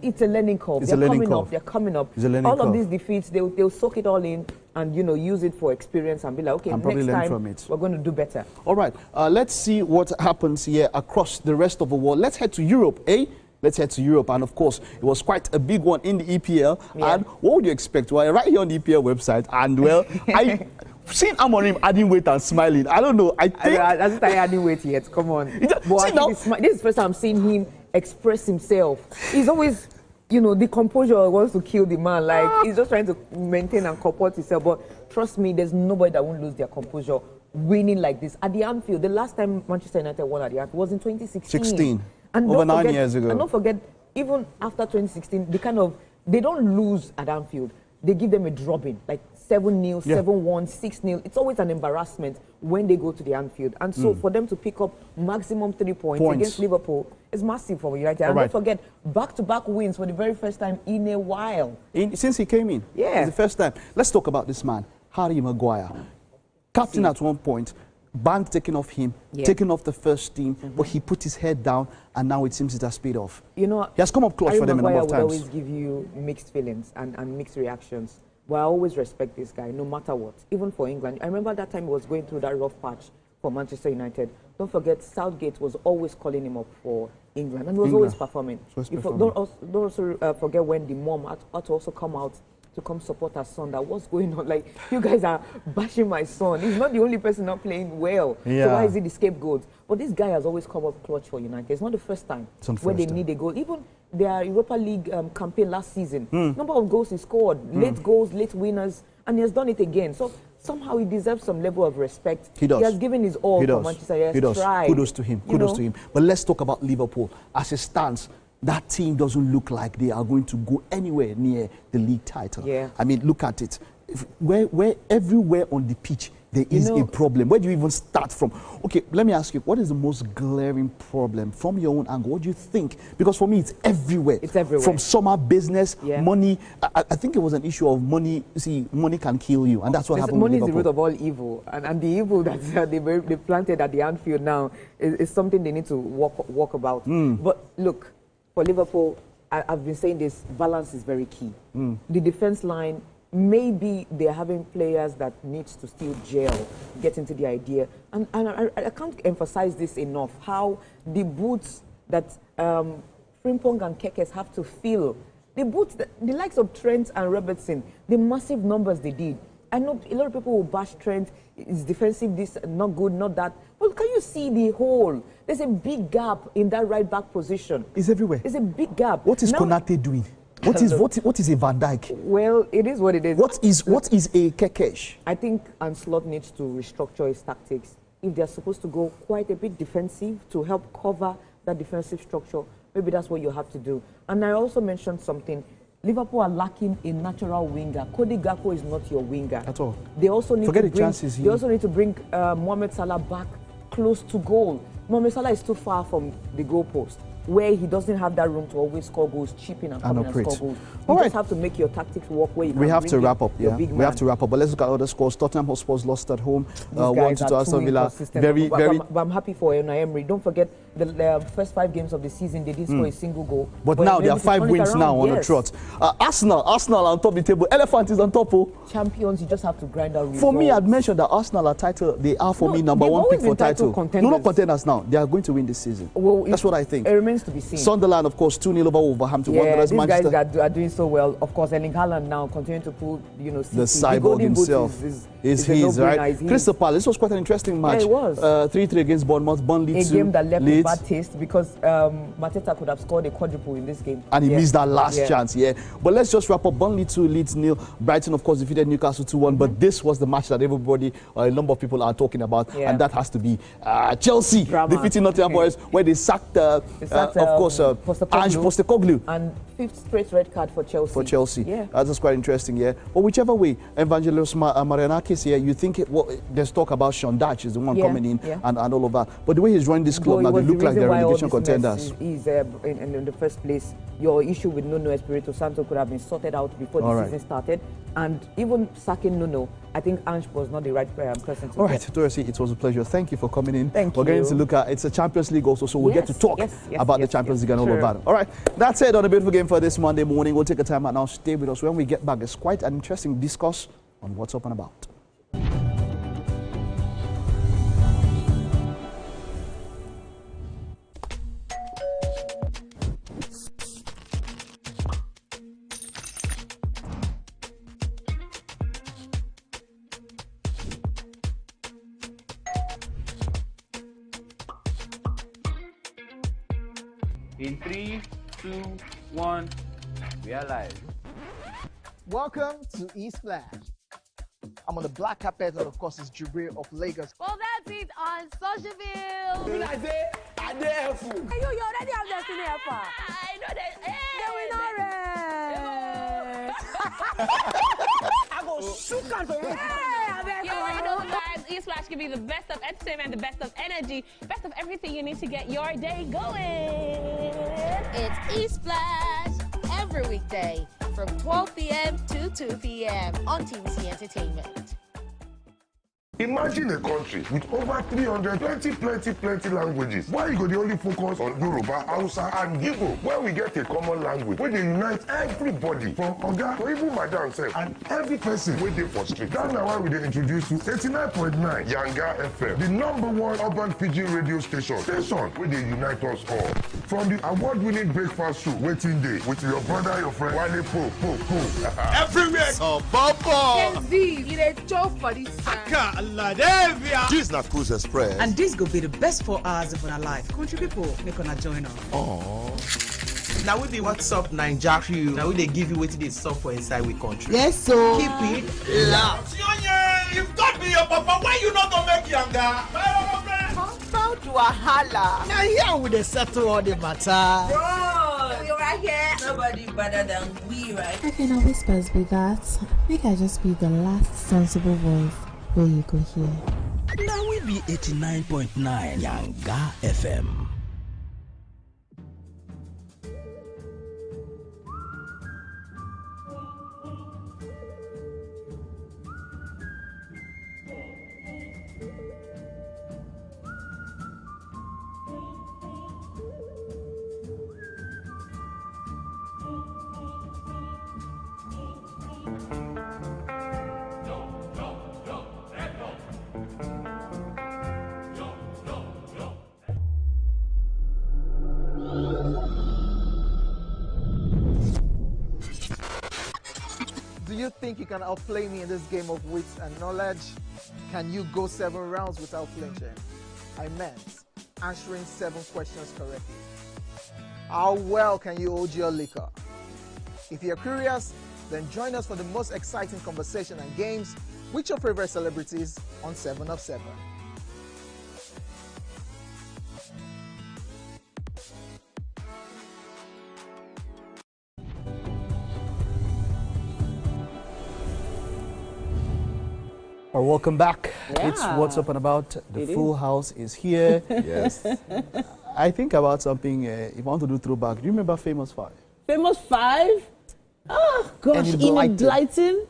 It's a learning curve. They're coming up. All of these defeats, they'll soak it all in and, you know, use it for experience and be like, okay, next time we're going to do better. All right. Let's see what happens here across the rest of the world. Let's head to Europe, eh? Let's head to Europe. And, of course, it was quite a big one in the EPL. Yeah. And what would you expect? Well, right here on the EPL website. And, well, seeing Amorim adding weight and smiling, I don't know. I think... I hasn't started adding weight yet. Come on. This is the first time I'm seeing him express himself. He's always, you know, the composure wants to kill the man. Like, he's just trying to maintain and comport himself. But trust me, there's nobody that won't lose their composure winning like this. At the Anfield, the last time Manchester United won at the Anfield was in 2016. And over 9 years ago. And don't forget, even after 2016, they don't lose at Anfield. They give them a drubbing, like 7-0, 7-1, 6-0. It's always an embarrassment when they go to the Anfield. And so for them to pick up maximum 3 points against Liverpool is massive for United. And don't forget, back-to-back wins for the very first time in a while. Since he came in. Yeah. It's the first time. Let's talk about this man, Harry Maguire. Captain at one point, band taken off him, taken off the first team, but he put his head down, and now it seems it has paid off. You know, he has come up clutch for them a number of times. Maguire would always give you mixed feelings and mixed reactions. But I always respect this guy, no matter what, even for England. I remember that time he was going through that rough patch for Manchester United. Don't forget, Southgate was always calling him up for England, and he was always performing. Don't also forget when the mom had to also come out to come support her son. That what's going on? Like, you guys are bashing my son. He's not the only person not playing well. So why is he the scapegoat? But this guy has always come up clutch for United. It's not the first time where they need a goal. Even their Europa League campaign last season, number of goals he scored, late goals, late winners, and he has done it again. So somehow he deserves some level of respect. He does. He has given his all for Manchester. He has tried. Kudos to him. Kudos to him. But let's talk about Liverpool. As it stands, that team doesn't look like they are going to go anywhere near the league title. Yeah. I mean, look at it. Where everywhere on the pitch there is a problem. Where do you even start from? Okay, let me ask you, what is the most glaring problem from your own angle? What do you think? Because for me, it's everywhere. It's everywhere. From summer business, money. I think it was an issue of money. See, money can kill you, and that's what happened with Liverpool. Money is the root of all evil, and the evil that they planted at the Anfield now is something they need to walk about. But look, for Liverpool, I've been saying this, balance is very key. The defense line, maybe they're having players that need to still gel, get into the idea. And I can't emphasize this enough, how the boots that Frimpong and Kekes have to fill, the boots, the likes of Trent and Robertson, the massive numbers they did. I know a lot of people will bash Trent. It's defensive, this, not good, not that. But can you see the hole? There's a big gap in that right back position. It's everywhere. There's a big gap. What is Konate doing? What is a Van Dijk? Well, it is what it is. What is a Kekesh? I think Anslot needs to restructure his tactics. If they're supposed to go quite a bit defensive to help cover that defensive structure, maybe that's what you have to do. And I also mentioned something. Liverpool are lacking a natural winger. Cody Gakpo is not your winger at all. They also need They also need to bring Mohamed Salah back close to goal. Mohamed Salah is too far from the goalpost, where he doesn't have that room to always score goals, chip in and come in and score goals. You just have to make your tactics work where you can. We have to wrap up, yeah. We have to wrap up, but let's look at other scores. Tottenham Hotspur lost at home, 1-2 to Aston Villa. But I'm happy for Unai Emery. Don't forget the first 5 games of the season, they didn't score a single goal. But now there are 5 wins now on the trot. Arsenal on top of the table. Elephant is on top. Champions, you just have to grind out results. For me, I'd mentioned that Arsenal are title. They are for me number 1 pick for title. No, not contenders now. They are going to win this season. Well, that's what I think. It remains to be seen. Sunderland, of course, 2-0 over Wolverhampton. Yeah, these guys are doing so well. Of course, Erling Haaland now continuing to pull, City. The cyborg himself is his, right? Crystal Palace, this was quite an interesting match. Yeah, it was. 3-3 against Bournemouth. Burnley 2. A game that left a bad taste because Mateta could have scored a quadruple in this game. And he missed that last chance, But let's just wrap up. Burnley 2, Leeds 0. Brighton, of course, defeated Newcastle 2-1. But this was the match that everybody, a number of people are talking about. And that has to be Chelsea defeating Nottingham Forest, where they sacked, of course, Ange Postecoglou. And 5th straight red card for Chelsea. Yeah. That's quite interesting, But whichever way, Evangelos Marianakis, you think there's talk about Sean Dyche is the one coming in and all of that. But the way he's running this club now, they look like they're relegation contenders. He's in the first place. Your issue with Nuno Espirito Santo could have been sorted out before the season started. And even sacking Nuno, I think Ange was not the right person to get. Dorothy, it was a pleasure. Thank you for coming in. We're getting to look at, it's a Champions League also, so we'll get to talk about the Champions League and all of that. All right, that's it on a beautiful game for this Monday morning. We'll take a time out now. Stay with us. When we get back, it's quite an interesting discourse on what's up and about. In 3, 2, 1, we are live. Welcome to E-Splash. I'm on the black carpet, and of course, it's Jubril of Lagos. Well, that's it on Socialville. You already have Destiny Alpha. I know that. I go shoot out for you. You already know, guys. E-Splash can be the best of entertainment, the best of energy, best of everything you need to get your day going. It's E-Splash every weekday from 12 p.m. to 2 p.m. on TVC Entertainment. Imagine a country with over 320 languages. Why you go the only focus on Yoruba, Hausa, and Igbo? Where we get a common language where they unite everybody from Oga to even Madam self and every person waiting for street. That's now why we dey introduce you 89.9 Yanga FM, the #1 urban pidgin radio station where they unite us all. From the award-winning breakfast show Waiting Day with your brother, your friend Wale Po. Everywhere. So Bobo. You dey chop for this time. This na Cruise Express. And this go be the best 4 hours of our life. Country people, make una join us. Aww. Now we be What's Up Naija crew. Now we they give you wetin dey sup for inside we country. Yes, so keep it loud. If God be your papa, why you not gonna make younger? about wahala. Now here we dey settle all the matter. Bro, you're right here. Nobody better than we, right? Okay, now whispers be that. Make I just be the last sensible voice where you go hear. Now we be 89.9 Yanga FM. do you think you can outplay me in this game of wits and knowledge? Can you go 7 rounds without flinching? I meant answering 7 questions correctly. How well can you hold your liquor? If you're curious, then join us for the most exciting conversation and games with your favorite celebrities on 7 of 7. Welcome back. Yeah. It's What's Up and About. The Full House is here. Yes. I think about something, if I want to do throwback, do you remember Famous 5? Famous 5? Oh, gosh, in Blighton?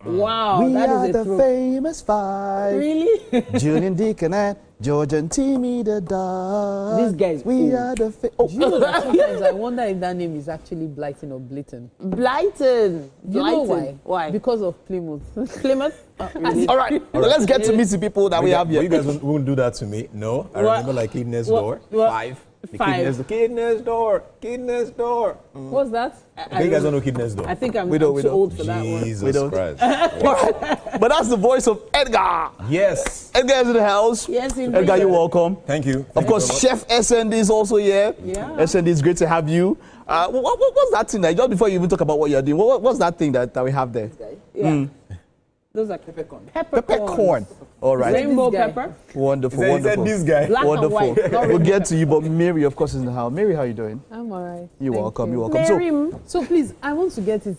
Wow, We that are is a the throw. Famous 5. Really? Julian Deacon and George and Timmy the Dog. These guys. We are the Oh. Do you know that sometimes I wonder if that name is actually Blighton or Blyton? Blighton. Do you know why? Blighton. Why? Because of Plymouth. Plymouth? Really? All right, so let's get to meet the people that we have here. You guys won't do that to me. No, I remember like Kid Next Door. 5. The Kid Next Door. Kid Next Door. What's that? You guys don't know Kid Next Door. I think I'm too old for that one. Jesus Christ. But that's the voice of Edgar. Yes. Edgar is in the house. Yes, indeed. Edgar, you're welcome. Thank you. Of course, Chef SND is also here. Yeah. SND, it's great to have you. What's that thing that, just before you even talk about what you're doing, what's that thing that we have there? Yeah. Those are peppercorn. Peppercorn. All right. Rainbow pepper. Wonderful, He said wonderful. this guy. Black Wonderful. and white. Not We'll rainbow. get to you, but Mary, of course, is in the house. Mary, how are you doing? I'm all right. You're Thank welcome. you. You're welcome. Mary. So please, I want to get it.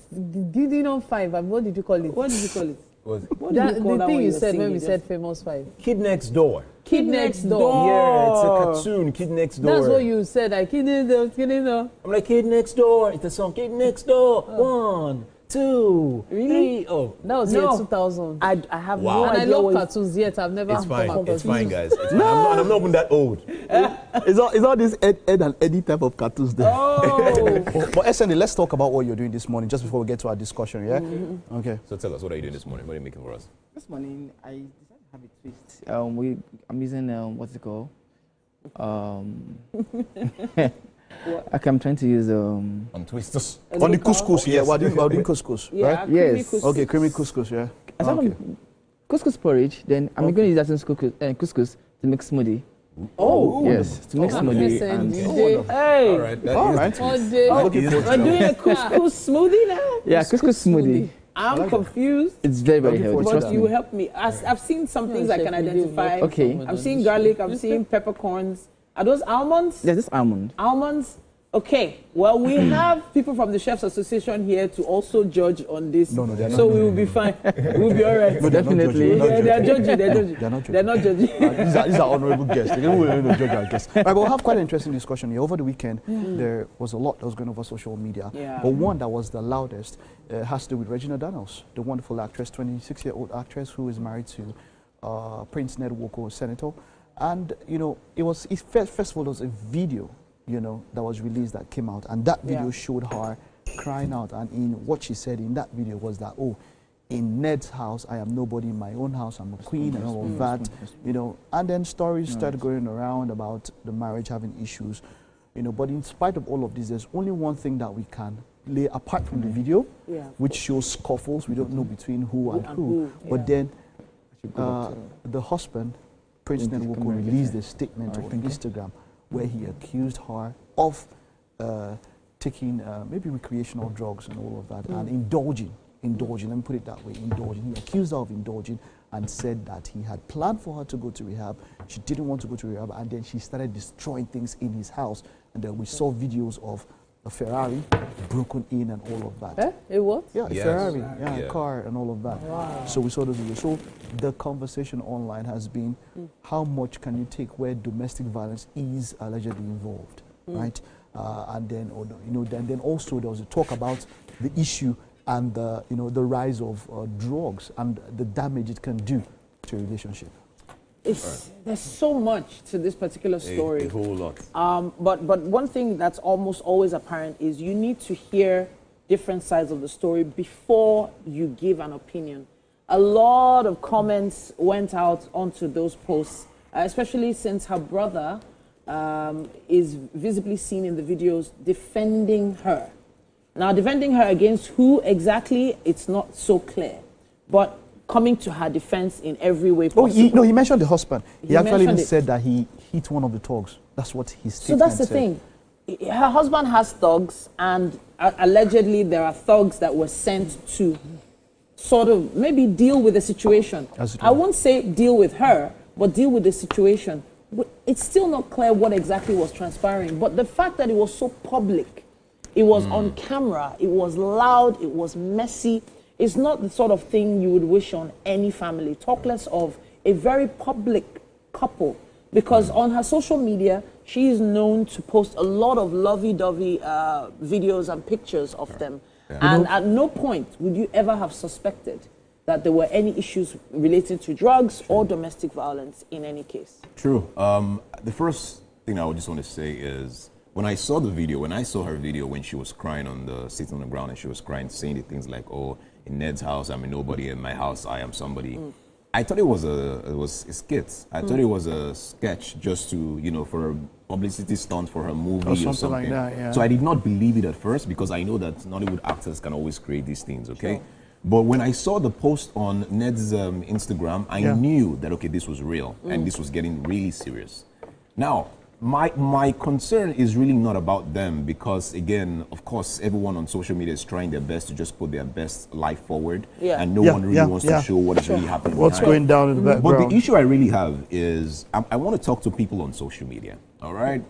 Did you know 5? What did you call it? What did you call it? What That, you call the that thing when you you're said when singing? we said Famous 5. Kid Next Door. Kid Next Door. Yeah, it's a cartoon. Kid Next Door. That's what you said. Like, Kid Next Door, Kid Next Door. I'm like, Kid Next Door. It's a song. Kid Next Door. 1, 2, Really? 3. Oh, That was No. year 2000. I have Wow. no And I idea love what cartoons yet. I've never it's fine. come It's confused. fine, guys. It's fine. I'm not even that old. It's all this Ed and Eddie type of cartoons there. Oh. But SND, let's talk about what you're doing this morning, just before we get to our discussion, yeah? Okay. So tell us, what are you doing this morning? What are you making for us? This morning, I decided to have a twist. I'm using what's it called? I'm trying to use On twisters. On the couscous, yeah. We're doing couscous, Yeah, right? creamy Yes. couscous. Okay, creamy couscous, yeah. aside Okay. from couscous porridge. Then I'm going to use that in couscous to make smoothie. Oh. Yes, to make smoothie. And Hey. All right. All right. All day. I'm looking forward to We're that. doing a couscous smoothie now? yeah, couscous smoothie. I'm confused. It's very, very Looking healthy. forward to Trust But that. me. you help me. I've seen some things I can identify. Okay. I'm seeing garlic. I'm seeing peppercorns. Are those almonds? Yes, this almond. Almonds? Okay. Well, we have people from the Chefs Association here to also judge on this. No, they're not so judging. we will be fine. We'll be all right. No, they're not Definitely. judging, They're judging. They're judging. They're not judging. They're not judging. These are honorable guests. They don't judge our guests. Right, but we'll have quite an interesting discussion here. Over the weekend, there was a lot that was going over social media. Yeah. But one that was the loudest has to do with Regina Daniels, the wonderful actress, 26-year-old actress who is married to Prince Ned Nwoko, senator. And, you know, first of all, there was a video, you know, that was released that came out. And that video showed her crying out. And in what she said in that video was that, oh, in Ned's house, I am nobody. In my own house, I'm a queen and all of that, you know. And then stories started going around about the marriage having issues, you know. But in spite of all of this, there's only one thing that we can lay apart from the video, which shows scuffles. We don't know between who and who. But then the husband, Prince Ned Nwoko, released a statement on Instagram where he accused her of taking maybe recreational drugs and all of that, and indulging, let me put it that way, indulging. He accused her of indulging and said that he had planned for her to go to rehab. She didn't want to go to rehab, and then she started destroying things in his house. And then we saw videos of a Ferrari broken in and all of that. It what? Yeah, a Yes. Ferrari, Yeah. a car and all of that. Wow. So we saw those videos. So the conversation online has been, how much can you take where domestic violence is allegedly involved, right? And then, you know, then also there was a talk about the issue and the, you know, the rise of drugs and the damage it can do to a relationship. There's so much to this particular story. A whole lot. But one thing that's almost always apparent is you need to hear different sides of the story before you give an opinion. A lot of comments went out onto those posts, especially since her brother is visibly seen in the videos defending her, Now, defending her against who exactly, it's not so clear. But coming to her defense in every way possible. He mentioned the husband. He actually even said that he hit one of the thugs. That's what his statement So that's the said. thing. Her husband has thugs, and allegedly there are thugs that were sent to sort of maybe deal with the situation. I won't say deal with her, but deal with the situation. But it's still not clear what exactly was transpiring. But the fact that it was so public, it was on camera, it was loud, it was messy, it's not the sort of thing you would wish on any family, talk less of a very public couple. Because on her social media, she is known to post a lot of lovey-dovey videos and pictures of them. And at no point would you ever have suspected that there were any issues related to drugs or domestic violence in any case. True. The first thing I would just want to say is, when I saw the video, when I saw her video when she was crying sitting on the ground and she was crying, saying the things like, oh, in Ned's house, I'm a nobody, in my house, I am somebody. I thought it was a skit. I thought it was a sketch just to, for a publicity stunt for her movie or something. Like that, yeah. So I did not believe it at first because I know that Nollywood actors can always create these things, okay? Sure. But when I saw the post on Ned's Instagram, I knew that, okay, this was real and this was getting really serious. Now, my concern is really not about them because, again, of course, everyone on social media is trying their best to just put their best life forward. And no one really wants to show what is really happening. What's going down in the background. But the issue I really have is I want to talk to people on social media, all right?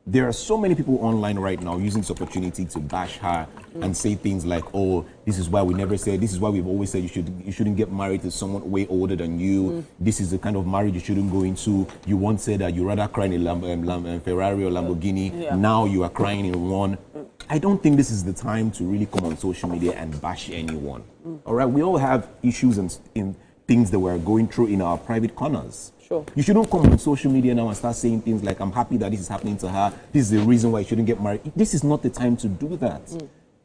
There are so many people online right now using this opportunity to bash her and say things like, oh, this is why we never said, this is why we've always said you shouldn't get married to someone way older than you. This is the kind of marriage you shouldn't go into. You once said that you rather cry in a Ferrari or Lamborghini. Now you are crying in one. I don't think this is the time to really come on social media and bash anyone. All right, we all have issues in things that we're going through in our private corners. Sure. You shouldn't come on social media now and start saying things like, I'm happy that this is happening to her. This is the reason why you shouldn't get married. This is not the time to do that.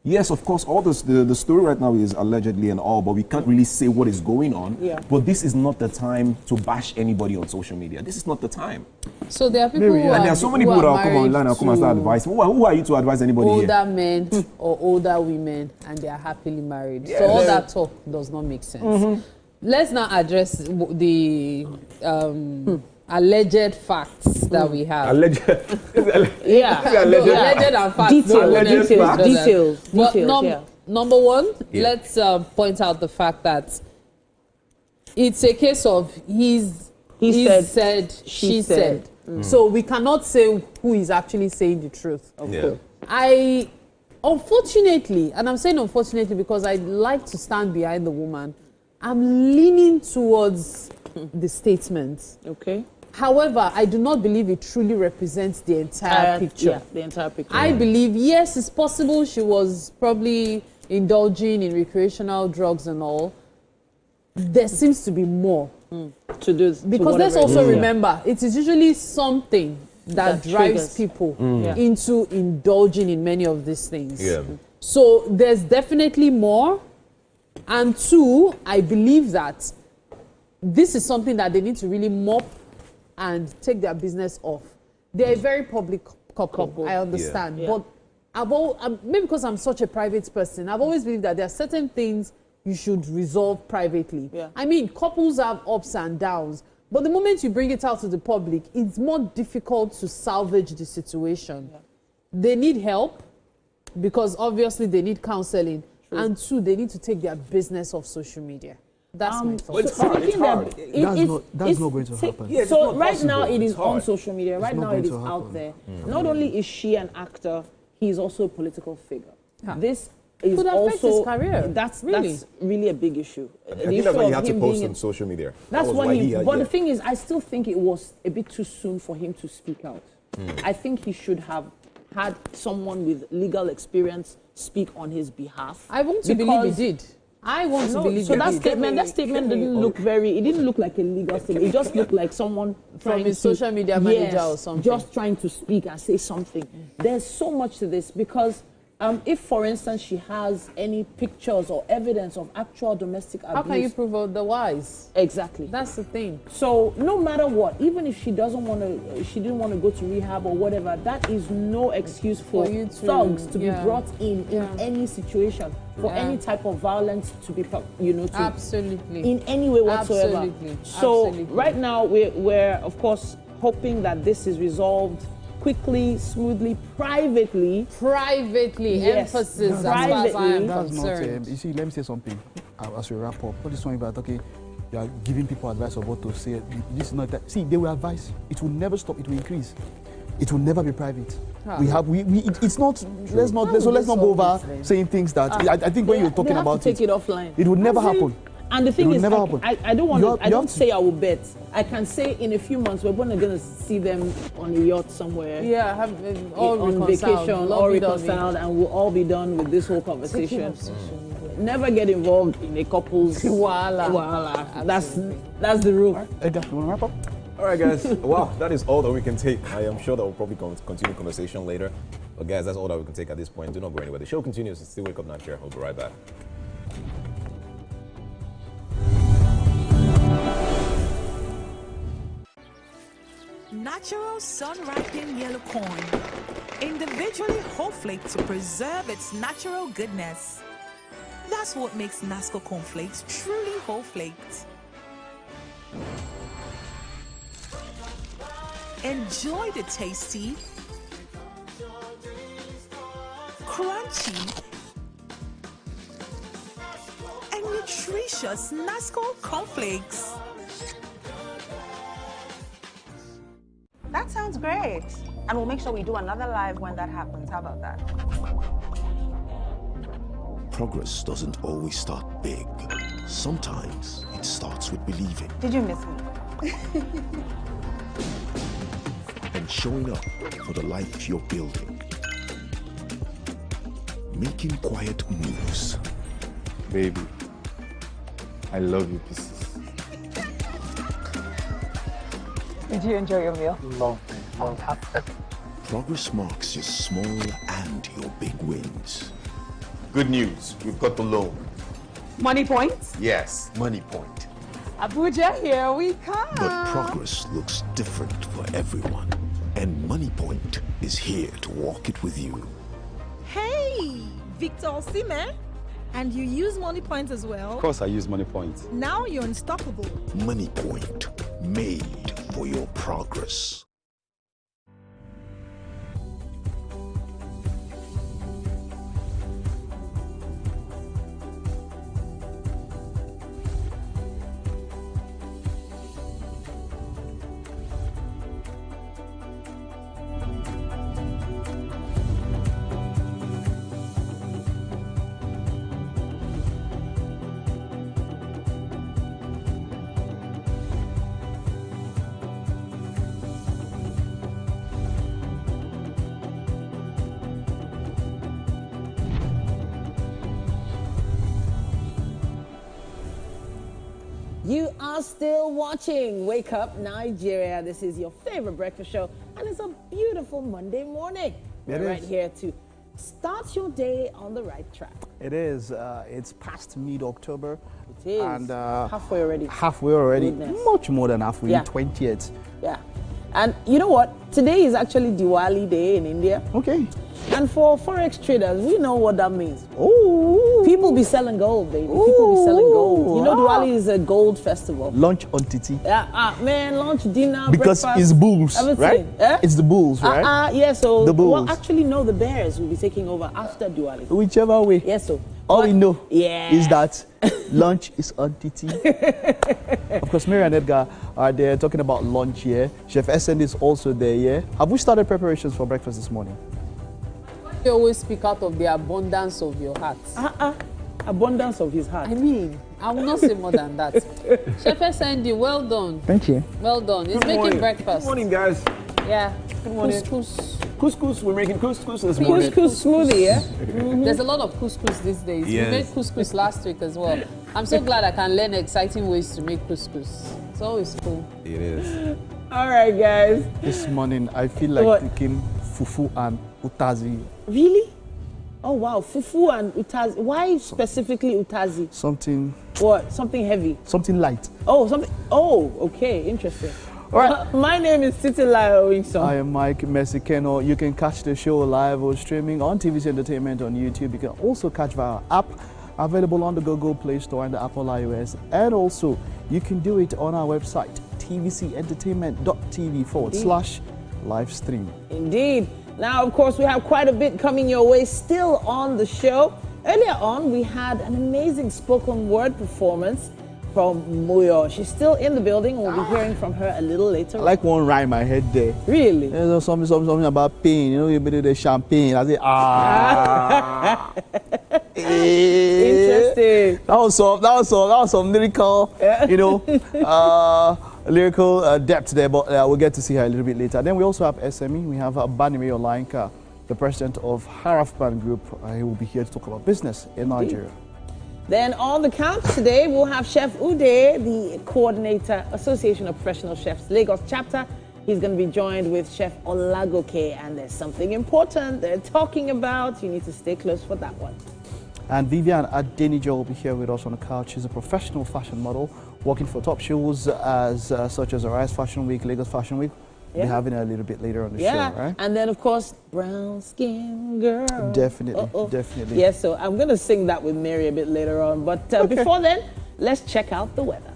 Yes, of course, all the story right now is allegedly and all, but we can't really say what is going on. But this is not the time to bash anybody on social media. This is not the time. So there are people who and there are so many people that will come online and come and start advice. Who are you to advise anybody older here? men or older women, and they are happily married. So all that talk does not make sense. Let's now address the alleged facts that we have. Alleged and facts. Details. Number one, let's point out the fact that it's a case of he said, she said. So we cannot say who is actually saying the truth. Unfortunately, and I'm saying unfortunately because I like to stand behind the woman, I'm leaning towards the statement. Okay. However, I do not believe it truly represents the entire picture. Yeah, the entire picture. I believe, yes, it's possible she was probably indulging in recreational drugs and all. There seems to be more to do. Because let's also remember, it is usually something that drives people into indulging in many of these things. So there's definitely more. And two, I believe that this is something that they need to really mop and take their business off. They're a very public couple. I understand. But maybe because I'm such a private person, I've always believed that there are certain things you should resolve privately. I mean, couples have ups and downs, but the moment you bring it out to the public, it's more difficult to salvage the situation. They need help because obviously they need counseling. And two, they need to take their business off social media. That's my thought. It's hard. It's hard. That's not going to happen. So right now it is on social media. Right now it is out there. Not only is she an actor, he is also a political figure. This is also his career. That's really a big issue. I think that's why he had to post on social media. That's why but the thing is, I still think it was a bit too soon for him to speak out. I think he should have had someone with legal experience speak on his behalf. I want to believe he did. I want to believe so. That statement didn't look very. It didn't look like a legal statement. It just looked like someone from his social media manager or something, just trying to speak and say something. There's so much to this because If, for instance, she has any pictures or evidence of actual domestic abuse. How can you prove otherwise? Exactly. That's the thing. So no matter what, even if she doesn't want to, she didn't want to go to rehab or whatever, that is no excuse for you thugs to be brought in any situation, for Yeah. any type of violence to be, to Absolutely. in any way whatsoever. Absolutely. So Absolutely. right now we're of course hoping that this is resolved quickly, smoothly, privately. Yes, emphasis as far as I am concerned. You see, let me say something as we wrap up. What is something about, okay, you are giving people advice of what to say. This is not that. See, they will advise. It will never stop. It will increase. It will never be private. It's not. Let's not go over saying things that. I think when you're talking about take it offline. it would never happen. And the thing is, never happen. I don't want to. I don't say I will bet. I can say in a few months we're going to see them on a yacht somewhere. Yeah, all on vacation, all reconciled, and we'll all be done with this whole conversation. Never get involved in a couple's wahala. That's the rule. Edgar, you want to wrap up? All right, guys. Wow, that is all that we can take. I am sure that we'll probably continue conversation later. But guys, that's all that we can take at this point. Do not go anywhere. The show continues. It's still Wake Up Nigeria. We'll be right back. Natural sun-ripened yellow corn, individually whole-flaked to preserve its natural goodness. That's what makes Nasco cornflakes truly whole-flaked. Enjoy the tasty, crunchy, and nutritious Nasco cornflakes. That sounds great. And we'll make sure we do another live when that happens. How about that? Progress doesn't always start big. Sometimes it starts with believing. Did you miss me? And showing up for the life you're building. Making quiet moves. Baby, I love you pieces. Did you enjoy your meal? Lovely, fantastic. Progress marks your small and your big wins. Good news, we've got the loan. Money points? Yes, money point. Abuja, here we come. But progress looks different for everyone. And Money Point is here to walk it with you. Hey, Victor Osimhen. And you use Money Point as well? Of course I use money points. Now you're unstoppable. Money Point, made for your progress. You are still watching Wake Up Nigeria. This is your favorite breakfast show, and it's a beautiful Monday morning. We're right here to start your day on the right track. It is. It's past mid-October. It is. And halfway already. Halfway already. Goodness. Much more than halfway. Yeah. 20th. Yeah. And you know what? Today is actually Diwali Day in India. Okay. And for Forex traders, we know what that means. Ooh. People be selling gold, baby. People be selling gold. You know, Diwali is a gold festival. Lunch on Titi. Yeah, man, lunch, dinner, because breakfast. it's bulls, everything. right? Eh? It's the bulls, right? Yeah, so, the bulls. Well, actually, no, the bears will be taking over after Diwali. Whichever way. Yes, so. All we know is that lunch is on Titi. Of course, Mary and Edgar are there talking about lunch here. Chef SN is also there, yeah? Have we started preparations for breakfast this morning? You always speak out of the abundance of your heart. Abundance of his heart. I mean, I will not say more than that. Chef SND, well done. Thank you. Well done. He's making breakfast. Good morning, guys. Yeah. Good morning. Couscous. Couscous. We're making couscous this morning. Couscous smoothie, yeah? There's a lot of couscous these days. Yes. We made couscous last week as well. I'm so glad I can learn exciting ways to make couscous. It's always cool. It is. All right, guys. This morning, I feel like taking fufu and utazi. Really? Oh wow, fufu and utazi. Why specifically utazi? Something. What? Something heavy? Something light. Oh, something. Oh, okay, interesting. All right. My name is Titilayo Winston. I am Mike Mesikeno. You can catch the show live or streaming on TVC Entertainment on YouTube. You can also catch via our app, available on the Google Play Store and the Apple iOS. And also, you can do it on our website, tvcentertainment.tv/live stream. Indeed. Now, of course, we have quite a bit coming your way still on the show. Earlier on, we had an amazing spoken word performance from Muyo. She's still in the building. We'll be hearing from her a little later. I like one rhyme I heard there. Really? There's something about pain. You know, you bit the champagne. I say, Interesting. That was some lyrical, you know, lyrical depth there. But we'll get to see her a little bit later. Then we also have SME. We have Banime Olainka, the president of Harafban Group. He will be here to talk about business in Nigeria. Then on the couch today, we'll have Chef Ude, the coordinator, Association of Professional Chefs, Lagos chapter. He's going to be joined with Chef Olagoke, and there's something important they're talking about. You need to stay close for that one. And Vivian Adenijo will be here with us on the couch. She's a professional fashion model, working for top shows such as Arise Fashion Week, Lagos Fashion Week. We'll be having her a little bit later on the show, right? And then, of course, brown skin girl. Definitely, definitely. Yes, so I'm going to sing that with Mary a bit later on. But before then, let's check out the weather.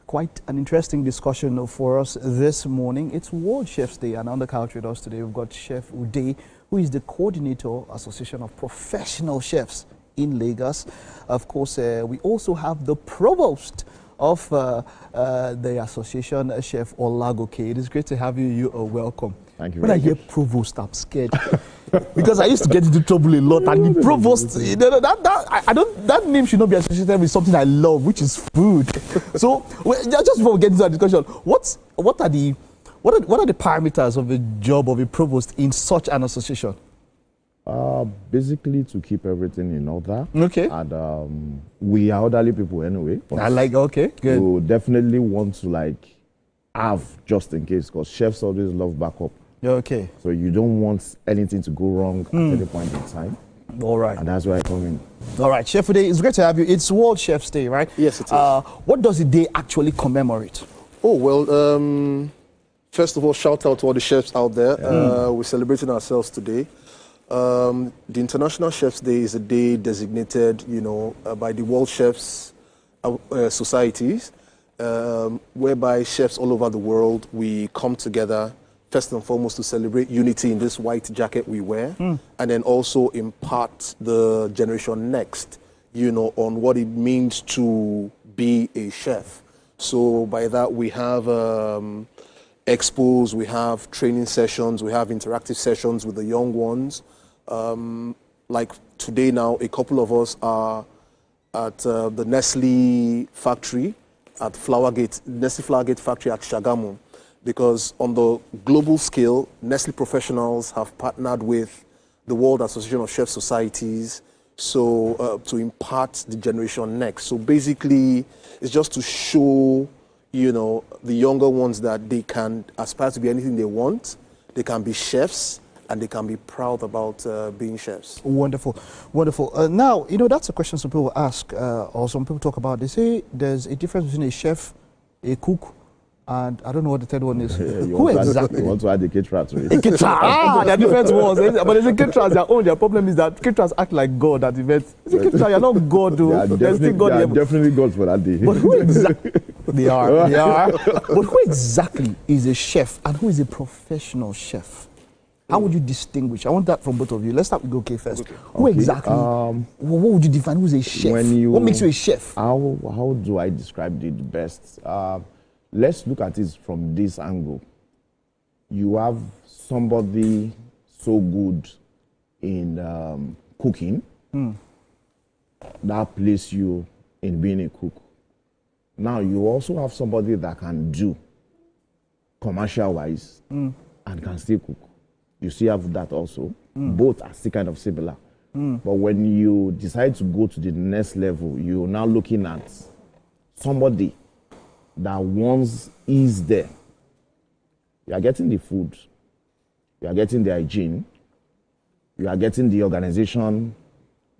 Quite an interesting discussion for us this morning. It's World Chefs Day, and on the couch with us today we've got Chef Ude, who is the coordinator, Association of Professional Chefs in Lagos. Of course, we also have the provost of the association, Chef Olagoke. It is great to have you. You are welcome. Thank you. When I hear provost, I'm scared because I used to get into trouble a lot. And the provost, you know, that name should not be associated with something I love, which is food. So, just before we get into that discussion, what are the parameters of a job of a provost in such an association? Basically to keep everything in order. Okay. And we are elderly people anyway. Okay, good. We definitely want to have just in case, because chefs always love backup. Okay. So you don't want anything to go wrong at any point in time. All right. And that's where I come in. All right, Chef Ude, it's great to have you. It's World Chefs Day, right? Yes, it is. What does the day actually commemorate? Oh, well, first of all, shout out to all the chefs out there. We're celebrating ourselves today. The International Chefs Day is a day designated, by the World Chefs Societies, whereby chefs all over the world, we come together, first and foremost, to celebrate unity in this white jacket we wear, and then also impart the generation next, on what it means to be a chef. So by that, we have expos, we have training sessions, we have interactive sessions with the young ones. Like today now, a couple of us are at the Nestle factory at Nestle Flowergate factory at Shagamu, because on the global scale, Nestle professionals have partnered with the World Association of Chef Societies, so to impart the generation next. So basically, it's just to show, the younger ones that they can aspire to be anything they want. They can be chefs, and they can be proud about being chefs. Wonderful, wonderful. Now, that's a question some people ask, or some people talk about. They say there's a difference between a chef, a cook, and I don't know what the third one is. Who exactly? You want to add the caterer to it? A caterer. They're different ones. But it's a caterer, their own. Their problem is that caterers act like God at events. It's a caterer, you're not God, though. There's still God. They are definitely gods for that day. But who exactly? They are. But who exactly is a chef and who is a professional chef? How would you distinguish? I want that from both of you. Let's start with Goke first. Okay. Who exactly? What would you define? Who's a chef? What makes you a chef? How do I describe it best? Let's look at it from this angle. You have somebody so good in cooking that places you in being a cook. Now you also have somebody that can do commercial-wise and can still cook. You still have that also. Both are still kind of similar. But when you decide to go to the next level, you're now looking at somebody that once is there. You are getting the food, you are getting the hygiene, you are getting the organization,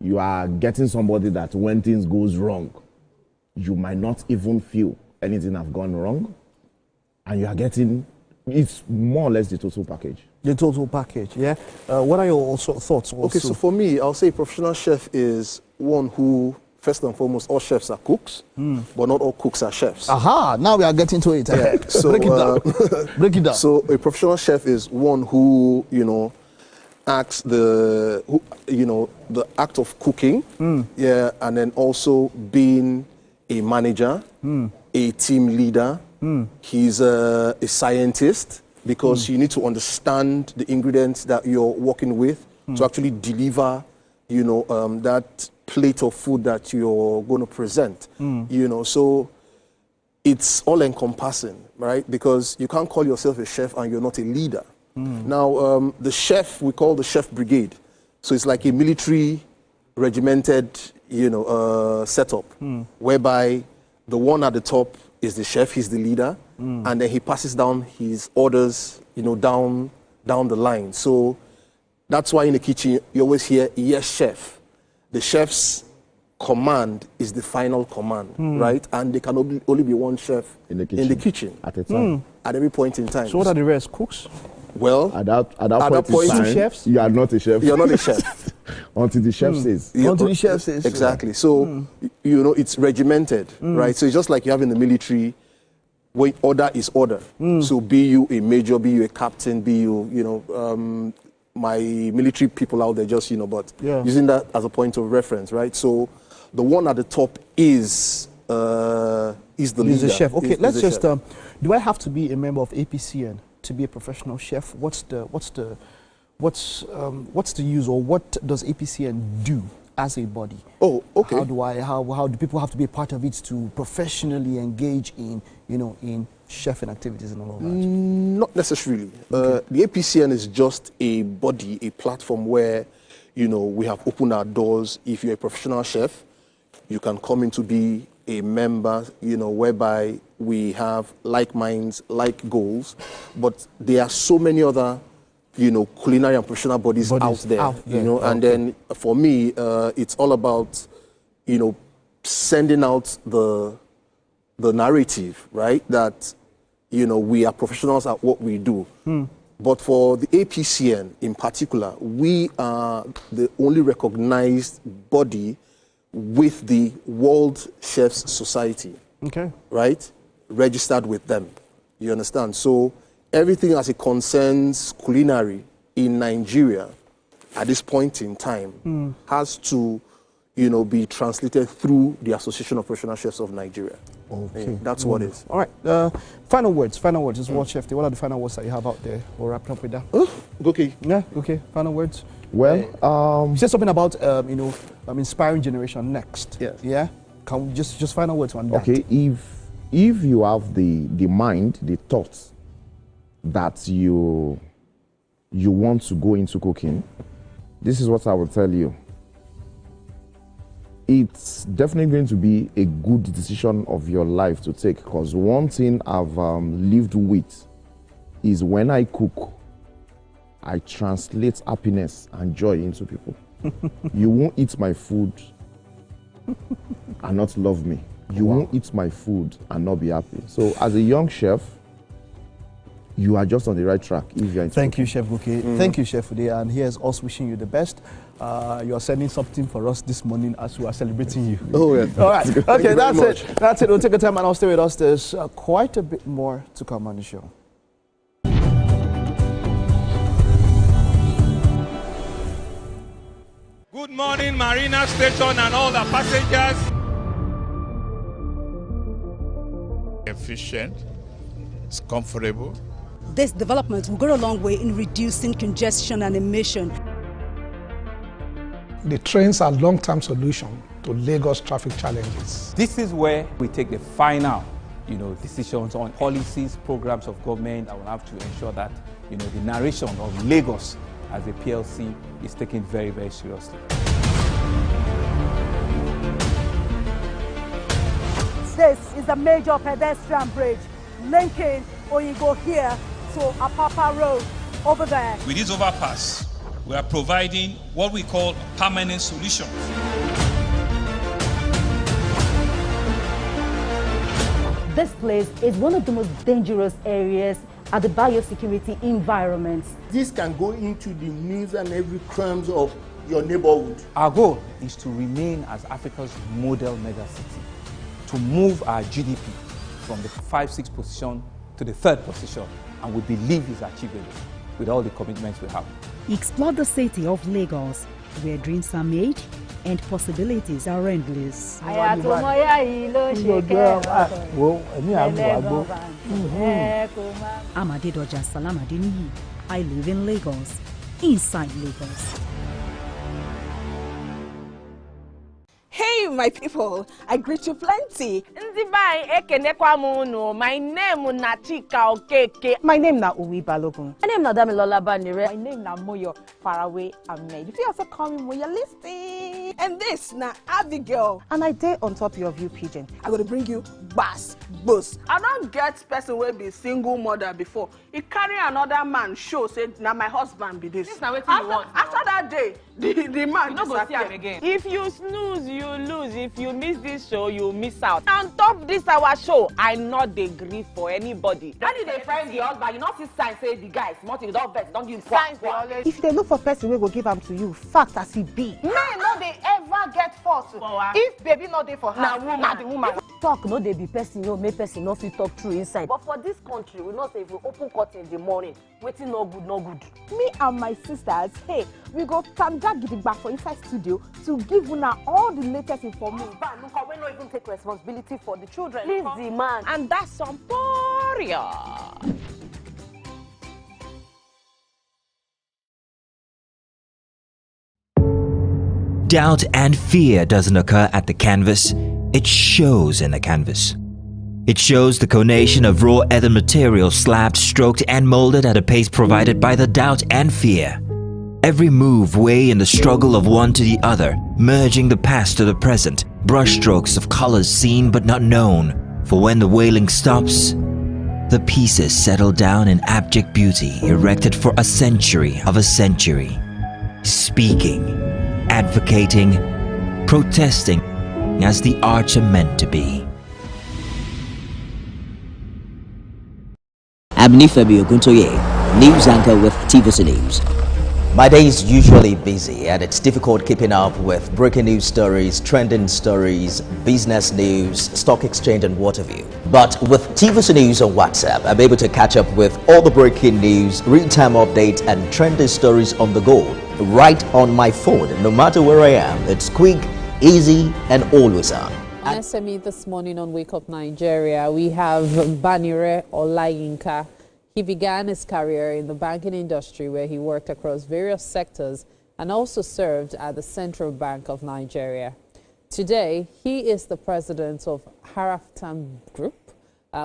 you are getting somebody that when things goes wrong, you might not even feel anything have gone wrong, and you are getting, it's more or less the total package. The total package, yeah. What are your thoughts also? Okay, so for me, I'll say a professional chef is one who, first and foremost, all chefs are cooks, but not all cooks are chefs. Aha, now we are getting to it. Yeah. So, break it down. Break it down. So a professional chef is one who, acts the act of cooking, yeah, and then also being a manager, a team leader. He's a scientist, because you need to understand the ingredients that you're working with to actually deliver, that plate of food that you're going to present. So it's all encompassing, right? Because you can't call yourself a chef and you're not a leader. Now, the chef, we call the chef brigade. So it's like a military regimented, setup, whereby the one at the top is the chef, he's the leader, and then he passes down his orders, down the line. So that's why in the kitchen, you always hear, yes, chef. The chef's command is the final command, right? And there can only be one chef in the kitchen at a time, at every point in time. So what are the rest? Cooks? Well, at that point in time, chefs? You are not a chef. You're not a chef. Until the chef says. Until the chef says. Exactly. So, it's regimented, right? So it's just like you have in the military, where order is order. So be you a major, be you a captain, be you, my military people out there just, but using that as a point of reference, right? So the one at the top is the leader. He's a chef. Okay, let's just, do I have to be a member of APCN to be a professional chef? What's the use, or what does APCN do as a body? Oh, okay. How do people have to be a part of it to professionally engage in, in chefing activities and all of that? Not necessarily. Okay. The APCN is just a body, a platform where, we have opened our doors. If you're a professional chef, you can come in to be a member, whereby we have like minds, like goals, but there are so many other, culinary and professional bodies out there, and then for me, it's all about, sending out the narrative, right? That you know, we are professionals at what we do. But for the APCN in particular, we are the only recognized body with the World Chefs Society. Okay. Right? Registered with them. You understand? So everything as it concerns culinary in Nigeria at this point in time has to, you know, be translated through the Association of Professional Chefs of Nigeria. Okay. That's what it is. All right. Final words. As World Chef Day. What are the final words that you have out there? We'll wrap up with that. Okay. Yeah. Okay. Final words. Well, you said something about you know, inspiring generation next. Yes. Yeah. Can we just final words on that? Okay. If you have the mind, the thoughts that you want to go into cooking, this is what I will tell you. It's definitely going to be a good decision of your life to take, because one thing I've lived with is when I cook, I translate happiness and joy into people. You won't eat my food and not love me. You won't eat my food and not be happy. So as a young chef, you are just on the right track if you're into Thank you, Chef Goke. Thank you, Chef Ude. And here's us wishing you the best. You are sending something for us this morning as we are celebrating you. Oh, yeah. All right. Okay, that's it. That's it. We'll take a time and I'll stay with us. There's quite a bit more to come on the show. Good morning, Marina Station and all the passengers. Efficient, it's comfortable. This development will go a long way in reducing congestion and emission. The trains are a long-term solution to Lagos traffic challenges. This is where we take the final, decisions on policies, programs of government. I will have to ensure that, the narration of Lagos as a PLC is taken very, very seriously. This is a major pedestrian bridge linking Oyingo here to Apapa Road over there. With this overpass, we are providing what we call a permanent solution. This place is one of the most dangerous areas at the biosecurity environment. This can go into the news and every crumbs of your neighborhood. Our goal is to remain as Africa's model megacity, to move our GDP from the 5-6 position to the 3rd position, and we believe is achievable with all the commitments we have. Explore the city of Lagos, where dreams are made and possibilities are endless. I'm Adedoja Salamadini. I live in Lagos, inside Lagos. Hey, my people, I greet you plenty. My name is Nachika Okeke. My name is Uwi Balogun. My name is Damilola Banire. My name is Moyo Faraway Ahmed. If you also call me Moyo, listen. And this na Abigail. And I dare on top of your view pigeon. I'm going to bring you bass, boost. I don't get person will be single mother before. He carry another man show say now my husband be this. After that day, the man you not see him again. If you snooze, you lose. If you miss this show, you miss out. On top this our show, I not dey gree for anybody. When you dey find the husband, you not see sign say the guy smart, you don't vex, don't give him signs. If they look for person we go give them to you, fact as he be. Men no they ever get fault. If baby not there for her, na the woman. Talk no dey be person make person no fit talk true inside. But for this country, we not say if we open curtain in the morning, waiting no good, no good. Me and my sisters, hey, we go tanda gidigba for inside studio to give una all the latest information. Look, we not even take responsibility for the children. Please the man. And that's some poria. Doubt and fear doesn't occur at the canvas, it shows in the canvas. It shows the conation of raw earthen material slabbed, stroked and molded at a pace provided by the doubt and fear. Every move way in the struggle of one to the other, merging the past to the present, brushstrokes of colors seen but not known. For when the wailing stops, the pieces settle down in abject beauty erected for a century of a century. Speaking, advocating, protesting as the arts are meant to be. I'm Nifemi Oguntoye, news anchor with TVC News. My day is usually busy and it's difficult keeping up with breaking news stories, trending stories, business news, stock exchange and what have you. But with TVC News on WhatsApp, I'm able to catch up with all the breaking news, real-time updates and trending stories on the go, right on my phone, no matter where I am. It's quick, easy and always on. On SME this morning on Wake Up Nigeria, we have Banire Olayinka. He began his career in the banking industry where he worked across various sectors and also served at the Central Bank of Nigeria. Today, he is the president of Haraftan Group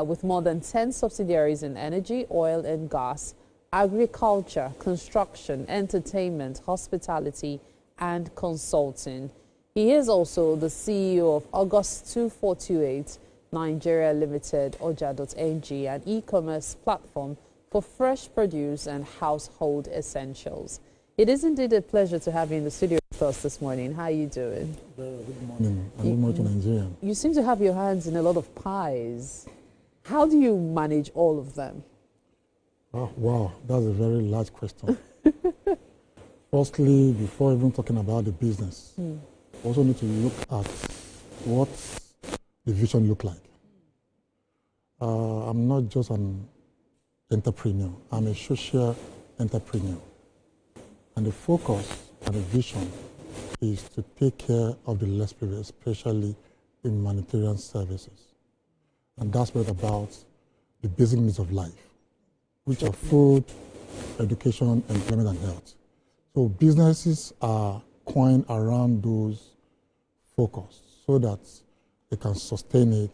with more than 10 subsidiaries in energy, oil and gas, agriculture, construction, entertainment, hospitality and consulting. He is also the CEO of August 2428 Nigeria Limited, Oja.ng, an e-commerce platform for fresh produce and household essentials. It is indeed a pleasure to have you in the studio with us this morning. How are you doing? Good morning. Good morning to Nigeria. You seem to have your hands in a lot of pies. How do you manage all of them? Oh, wow, that's a very large question. Firstly, before even talking about the business, also need to look at what the vision look like. I'm not just an entrepreneur, I'm a social entrepreneur. And the focus and the vision is to take care of the less privileged, especially in humanitarian services. And that's what about the basic needs of life, which are food, education, employment, and health. So businesses are coined around those focus so that they can sustain it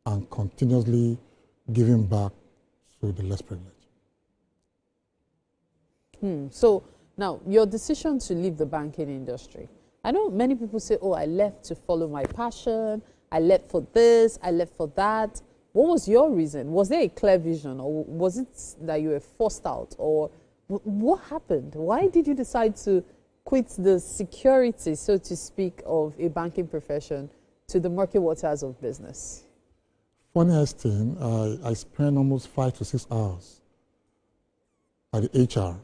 and continuously giving back to the less privileged. So now, your decision to leave the banking industry. I know many people say, oh, I left to follow my passion, I left for this, I left for that. What was your reason? Was there a clear vision, or was it that you were forced out, or what happened? Why did you decide to quit the security, so to speak, of a banking profession to the murky waters of business? Funniest thing, I spent almost 5 to 6 hours at the HR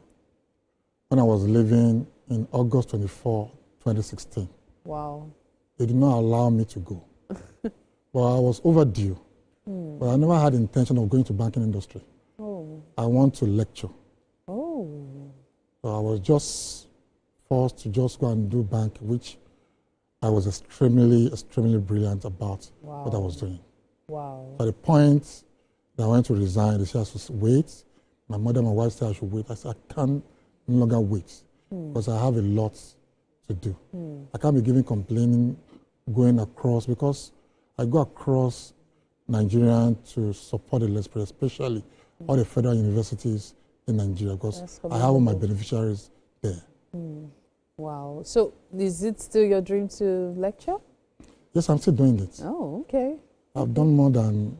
when I was living in August 24, 2016. Wow. They did not allow me to go. Well, I was overdue. But I never had intention of going to banking industry. Oh. I want to lecture. Oh. So I was just forced to just go and do bank, which I was extremely brilliant about what I was doing. Wow. At the point that I went to resign, they said I should wait. My mother and my wife said I should wait. I said, I can't no longer wait because I have a lot to do. I can't be giving complaining, going across, because I go across Nigeria to support the less privileged, especially all the federal universities in Nigeria, because I have all my beneficiaries there. Wow. So is it still your dream to lecture? Yes, I'm still doing it. Oh, okay. I've done more than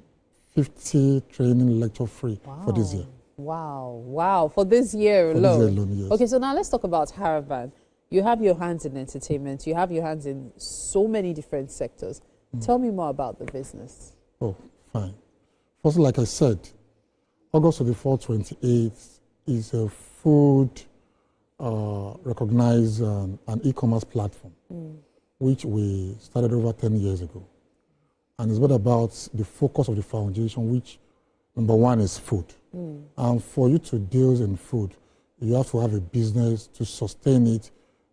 50 training lecture free for this year. Wow. Wow. For this year alone? For this year alone, yes. Okay, so now let's talk about Haravan. You have your hands in entertainment. You have your hands in so many different sectors. Tell me more about the business. Oh, fine. First, like I said, August 24, 28 is a food recognized an e-commerce platform, which we started over 10 years ago. And it's what about the focus of the foundation, which number one is food. And for you to deal in food, you have to have a business to sustain it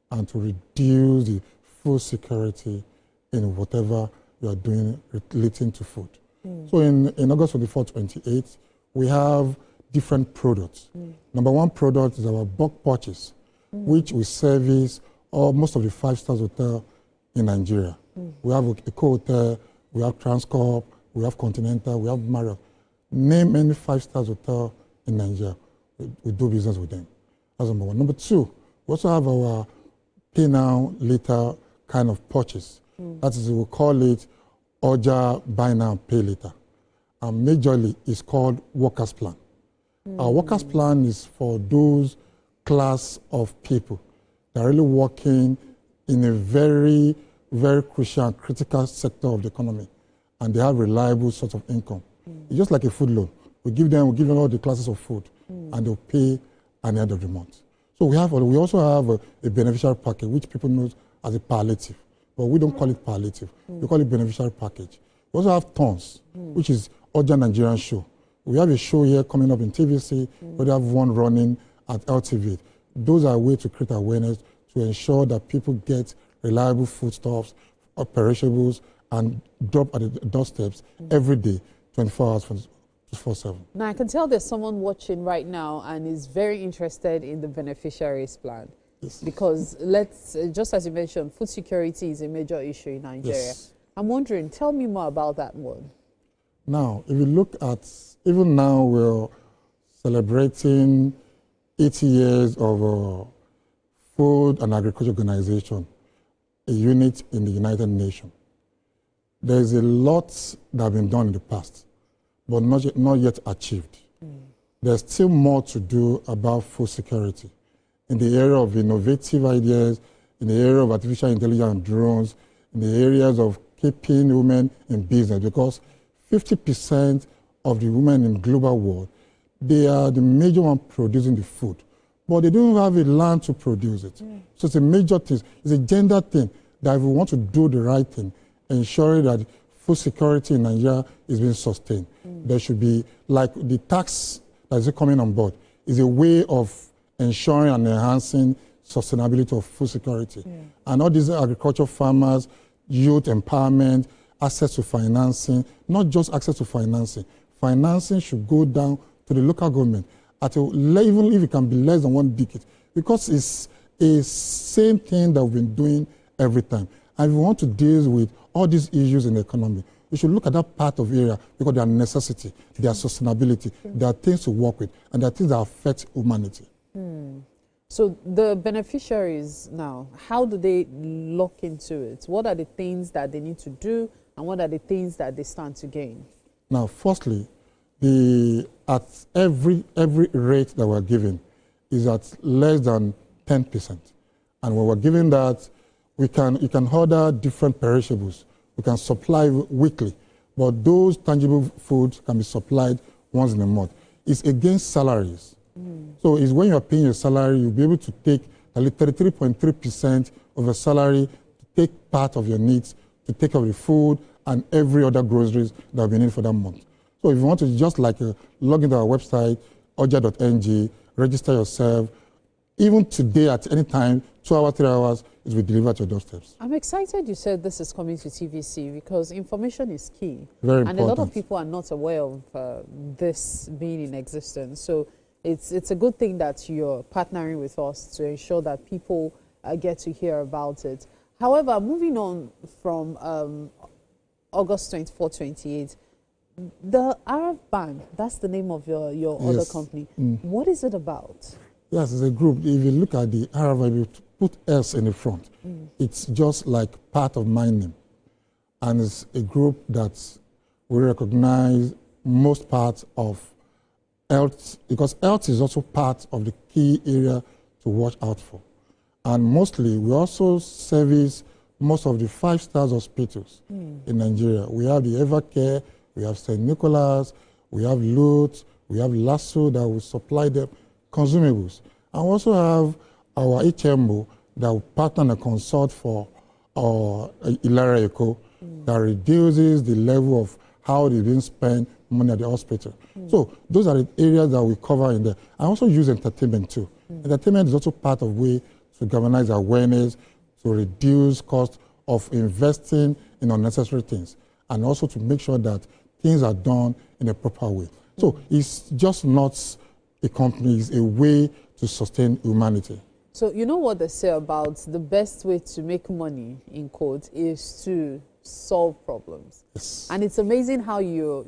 and to reduce the food security in whatever you are doing relating to food. So in August 24, 28, we have different products. Number one product is our bulk purchase, which we service most of the 5-star hotels in Nigeria. We have Eco Hotel, we have Transcorp, we have Continental, we have Marriott. Name any 5-star hotel in Nigeria, we do business with them. That's number one. Number two, we also have our pay now, later kind of purchase. That is, we call it Oja buy now, pay later. And majorly, it's called workers' plan. Our workers' plan is for those class of people that are really working in a very, very crucial and critical sector of the economy, and they have reliable source of income. It's just like a food loan. We give them all the classes of food, and they'll pay at the end of the month. So we also have a beneficiary package, which people know as a palliative, but we don't call it palliative. We call it beneficiary package. We also have tons, which is urgent Nigerian show. We have a show here coming up in TVC, but we have one running at LTV. Those are a way to create awareness to ensure that people get reliable foodstuffs, perishables, and drop at the doorsteps every day, 24 hours, 24/7. Now, I can tell there's someone watching right now and is very interested in the beneficiaries plan. Yes. Because just as you mentioned, food security is a major issue in Nigeria. Yes. I'm wondering, tell me more about that one. Now, if you look at, even now we're celebrating 80 years of Food and Agriculture Organization, a unit in the United Nations. There's a lot that has been done in the past, but not yet achieved. There's still more to do about food security in the area of innovative ideas, in the area of artificial intelligence and drones, in the areas of keeping women in business, because 50% of the women in the global world, they are the major one producing the food, but they don't have a land to produce it. So it's a major thing. It's a gender thing that if we want to do the right thing, ensuring that food security in Nigeria is being sustained. There should be, like the tax that is coming on board, is a way of ensuring and enhancing sustainability of food security. And all these agricultural farmers, youth empowerment, access to financing, not just access to financing. Financing should go down to the local government, at even if it can be less than 1 decade, because it's a same thing that we've been doing every time. And if we want to deal with all these issues in the economy, we should look at that part of area because they are necessity, they are sustainability, there are things to work with, and there are things that affect humanity. So the beneficiaries now, how do they look into it? What are the things that they need to do, and what are the things that they stand to gain? Now, firstly, at every rate that we're giving is at less than 10%. And when we're giving that, you can order different perishables. We can supply weekly, but those tangible foods can be supplied once in a month. It's against salaries. So it's when you're paying your salary, you'll be able to take 33.3% of your salary to take part of your needs, to take care of the food and every other groceries that will be needed for that month. So if you want to just log into our website, oja.ng, register yourself, even today at any time, 2 hours, 3 hours, it will be delivered to your doorsteps. I'm excited you said this is coming to TVC because information is key. Very important. And a lot of people are not aware of this being in existence. So it's a good thing that you're partnering with us to ensure that people get to hear about it. However, moving on from August 24, 28, the Arab Bank, that's the name of your other company. What is it about? Yes, it's a group. If you look at the Arab Bank, you put S in the front. It's just like part of my name. And it's a group that we recognize most parts of health, because health is also part of the key area to watch out for. And mostly, we also service most of the 5-star hospitals in Nigeria. We have the Evercare, we have St. Nicholas, we have Lutz, we have Lasso that will supply them consumables. And we also have our HMO that will partner and consult for Ilara Eco that reduces the level of how they've been spent money at the hospital. So those are the areas that we cover in there. I also use entertainment too. Entertainment is also part of way to galvanize awareness, to reduce cost of investing in unnecessary things, and also to make sure that things are done in a proper way. So it's just not a company, it's a way to sustain humanity. So you know what they say about the best way to make money, in quotes, is to solve problems. Yes. And it's amazing how you're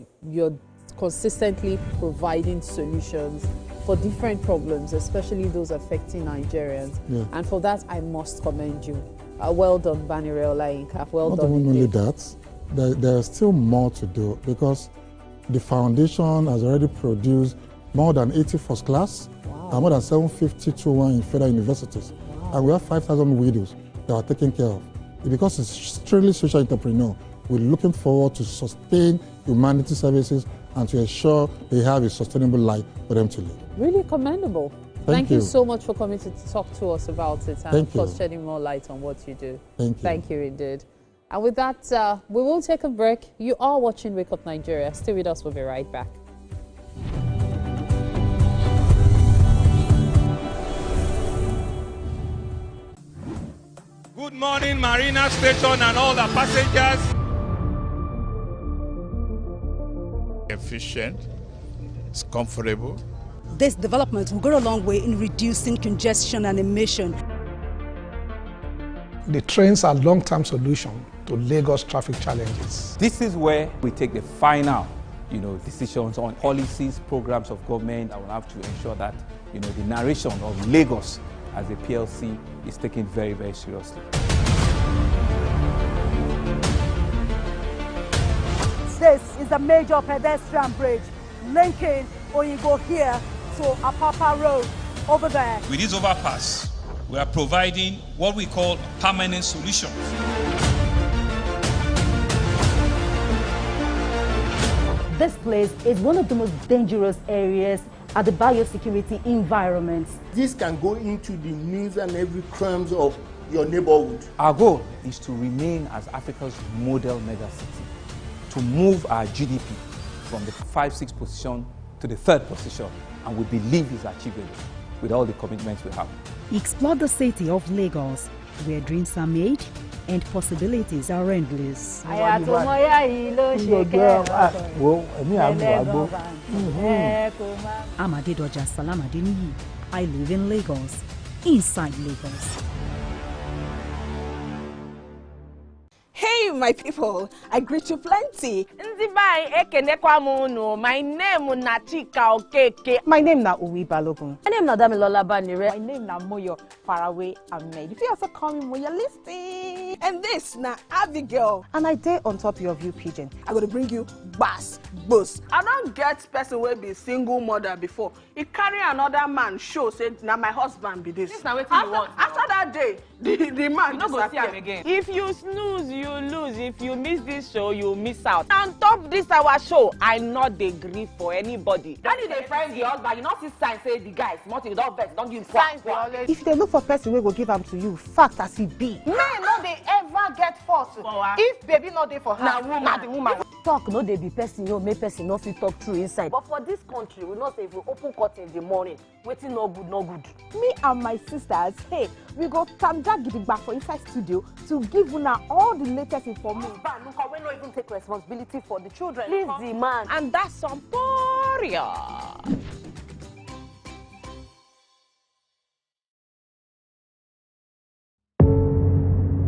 consistently providing solutions for different problems, especially those affecting Nigerians. Yeah. And for that, I must commend you. Well done, Banire Olayinka. Well Not done. Not only that, there's still more to do, because the foundation has already produced more than 80 first class and more than 750 2-1 in federal universities. And we have 5,000 widows that are taken care of. Because it's strictly social entrepreneur, we're looking forward to sustain humanity services and to ensure they have a sustainable life for them to live. Really commendable. Thank you so much for coming to talk to us about it and, of course, shedding more light on what you do. Thank you, indeed. And with that, we will take a break. You are watching Wake Up Nigeria. Stay with us. We'll be right back. Good morning, Marina Station and all the passengers. Efficient, it's comfortable. This development will go a long way in reducing congestion and emission. The trains are a long-term solution to Lagos traffic challenges. This is where we take the final, decisions on policies, programs of government. I will have to ensure that, the narration of Lagos as a PLC is taken very, very seriously. This is a major pedestrian bridge linking Oyingo here to Apapa Road over there. With this overpass, we are providing what we call permanent solutions. This place is one of the most dangerous areas at the biosecurity environment. This can go into the news and every crimes of your neighborhood. Our goal is to remain as Africa's model megacity, to move our GDP from the 5-6 position to the 3rd position, and we believe it's achievable with all the commitments we have. Explore the city of Lagos, where dreams are made and possibilities are endless. I'm Adedoja Salamadini. I live in Lagos, inside Lagos. Hey, my people, I greet you plenty. My name is Nachika Okeke. My name is Uwi Balogun. My name is Damilola Banire. My name is Moyo Faraway Ahmed. If you also call me Moyo, listen. And this na Abigail. And I dare on top of your view pigeon. I'm going to bring you bass, boost. I don't get person will be single mother before. He carry another man show, say, now my husband be this. This now what you want. After that day, the man you not go see him again. If you snooze, you lose. If you miss this show, you miss out. On top this our show, I not dey gree for anybody. When you dey friend the husband, you not see sign say the guy small thing, don't vex, don't give him signs. If they look for person we go give them to you, fact as it be. Men no dey ever get fault. If baby not dey for her, na the woman. Talk no dey be person, make person no fit talk true inside. But for this country, we not say if we open curtain in the morning, waiting no good, no good. Me and my sisters, hey, we go tanda gidigba for inside studio to give una all the latest information. Look, we not even take responsibility for the children. Please the man. And that's some poria.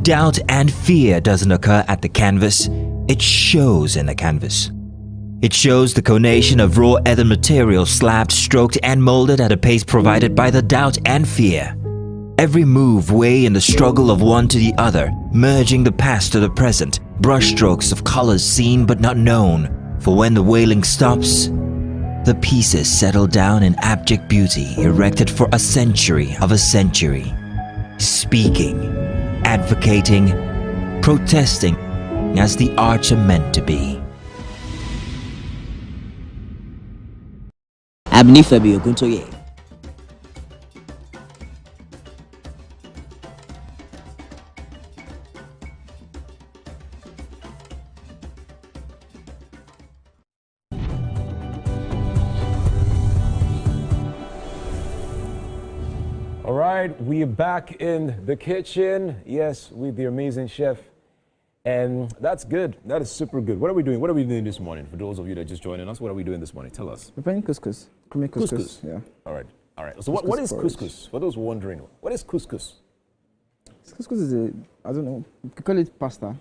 Doubt and fear doesn't occur at the canvas, it shows in the canvas. It shows the conation of raw earthen material slabbed, stroked and molded at a pace provided by the doubt and fear. Every move way in the struggle of one to the other, merging the past to the present, brushstrokes of colors seen but not known. For when the wailing stops, the pieces settle down in abject beauty erected for a century of a century. Speaking, advocating, protesting as the arts are meant to be. Abnifabi Oguntoye. All right, we are back in the kitchen. Yes, with the amazing chef. And that's good. That is super good. What are we doing? What are we doing this morning? For those of you that are just joining us, what are we doing this morning? Tell us. Preparing couscous. Couscous. Yeah. All right. All right. So what is couscous? For those wondering, what is couscous? Couscous is a, I don't know, you could call it pasta.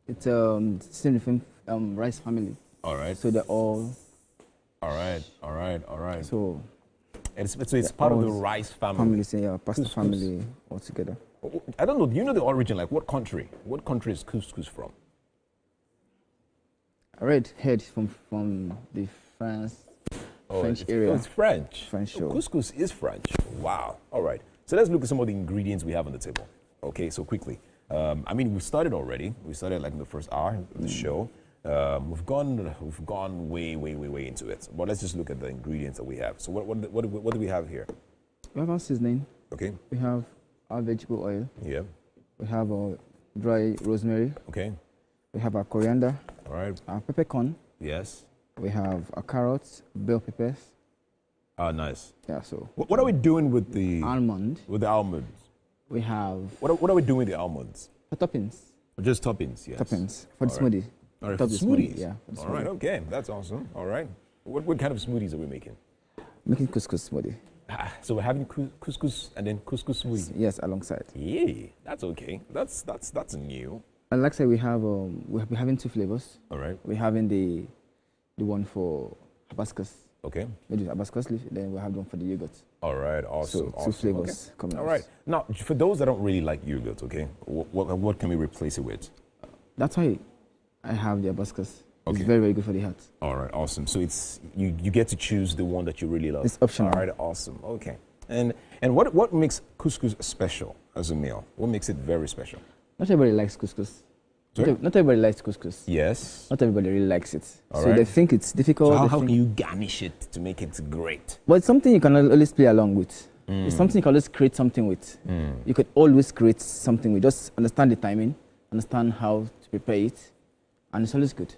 It's same different rice family. All right. So they're all. All right. All right. All right. So it's part of the rice family. Family, say, yeah, pasta couscous. Family altogether. I don't know. Do you know the origin? Like what country? What country is couscous from? I heard from the French area. Oh, it's French. French. Oh, couscous is French. Wow. All right. So let's look at some of the ingredients we have on the table. Okay. So quickly. I mean, we started already. We started like in the first hour of the show. We've gone way into it. But let's just look at the ingredients that we have. So what do we have here? We have our seasoning. Okay. We have our vegetable oil. Yeah. We have our dry rosemary. Okay. We have our coriander. All right. Our peppercorn. Yes. We have our carrots, bell peppers. Ah, nice. Yeah. So. What are we doing with the almond? With the almonds. We have. What are we doing with the almonds? For toppings. Just toppings. Yes. Toppings for the smoothie. All right. For the smoothies. Yeah. All right. Okay. That's awesome. All right. What kind of smoothies are we making? Making couscous smoothie. So we're having couscous and then couscous smoothie. Yes, alongside. Yeah, that's okay. That's new. And like I said, we're having 2 flavors. All right. We're having the one for hibiscus. Okay. Maybe hibiscus leaf. Then we have the one for the yogurt. All right. Awesome. So 2 flavors coming. All right. Now, for those that don't really like yogurt, okay, what can we replace it with? That's why I have the hibiscus. Okay. It's very, very good for the heart. All right, awesome. So it's you get to choose the one that you really love. It's optional. All right, awesome. Okay. And what makes couscous special as a meal? What makes it very special? Not everybody likes couscous. Sorry? Not everybody likes couscous. Yes. Not everybody really likes it. All so right. they think it's difficult. So how can you garnish it to make it great? But it's something you can always play along with. It's something you can always create something with. You could always create something with. Just understand the timing, understand how to prepare it, and it's always good.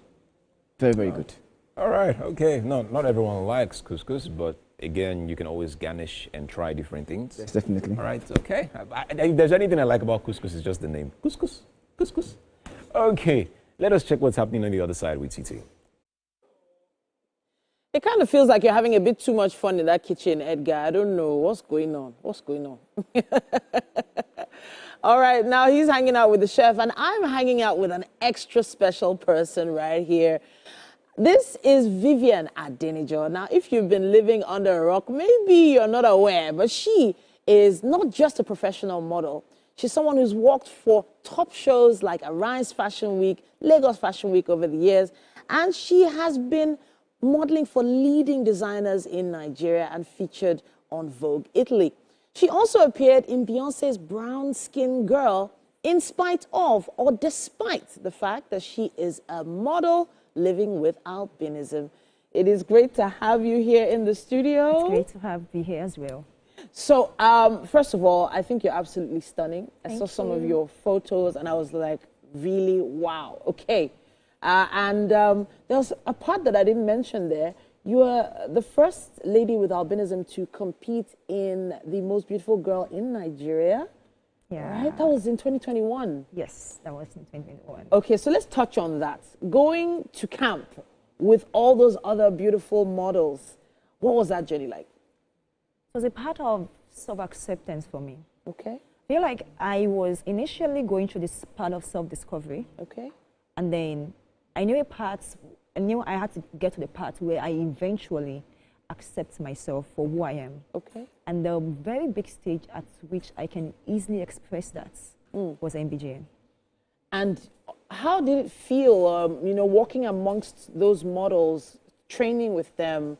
Very, very good. All right, okay. No, not everyone likes couscous, but again, you can always garnish and try different things. Yes, definitely. All right, okay. If there's anything I like about couscous, it's just the name. Couscous, couscous. Okay, let us check what's happening on the other side with TT. It kind of feels like you're having a bit too much fun in that kitchen, Edgar. I don't know. What's going on? What's going on? All right, now he's hanging out with the chef, and I'm hanging out with an extra special person right here. This is Vivian Adenijo. Now, if you've been living under a rock, maybe you're not aware, but she is not just a professional model. She's someone who's worked for top shows like Arise Fashion Week, Lagos Fashion Week over the years, and she has been modeling for leading designers in Nigeria and featured on Vogue Italy. She also appeared in Beyoncé's Brown Skin Girl in spite of or despite the fact that she is a model living with albinism. It is great to have you here in the studio. It's great to be here as well. So, first of all, I think you're absolutely stunning. I saw some of your photos and I was like, really, wow, okay. There was a part that I didn't mention there. You were the first lady with albinism to compete in the Most Beautiful Girl in Nigeria. Yeah. Right? That was in 2021. Yes, that was in 2021. Okay, so let's touch on that. Going to camp with all those other beautiful models, what was that journey like? It was a part of self-acceptance for me. Okay. I feel like I was initially going through this part of self-discovery. Okay. And then I knew I had to get to the part where I eventually accept myself for who I am. Okay. And the very big stage at which I can easily express that was MBJN. And how did it feel, walking amongst those models, training with them?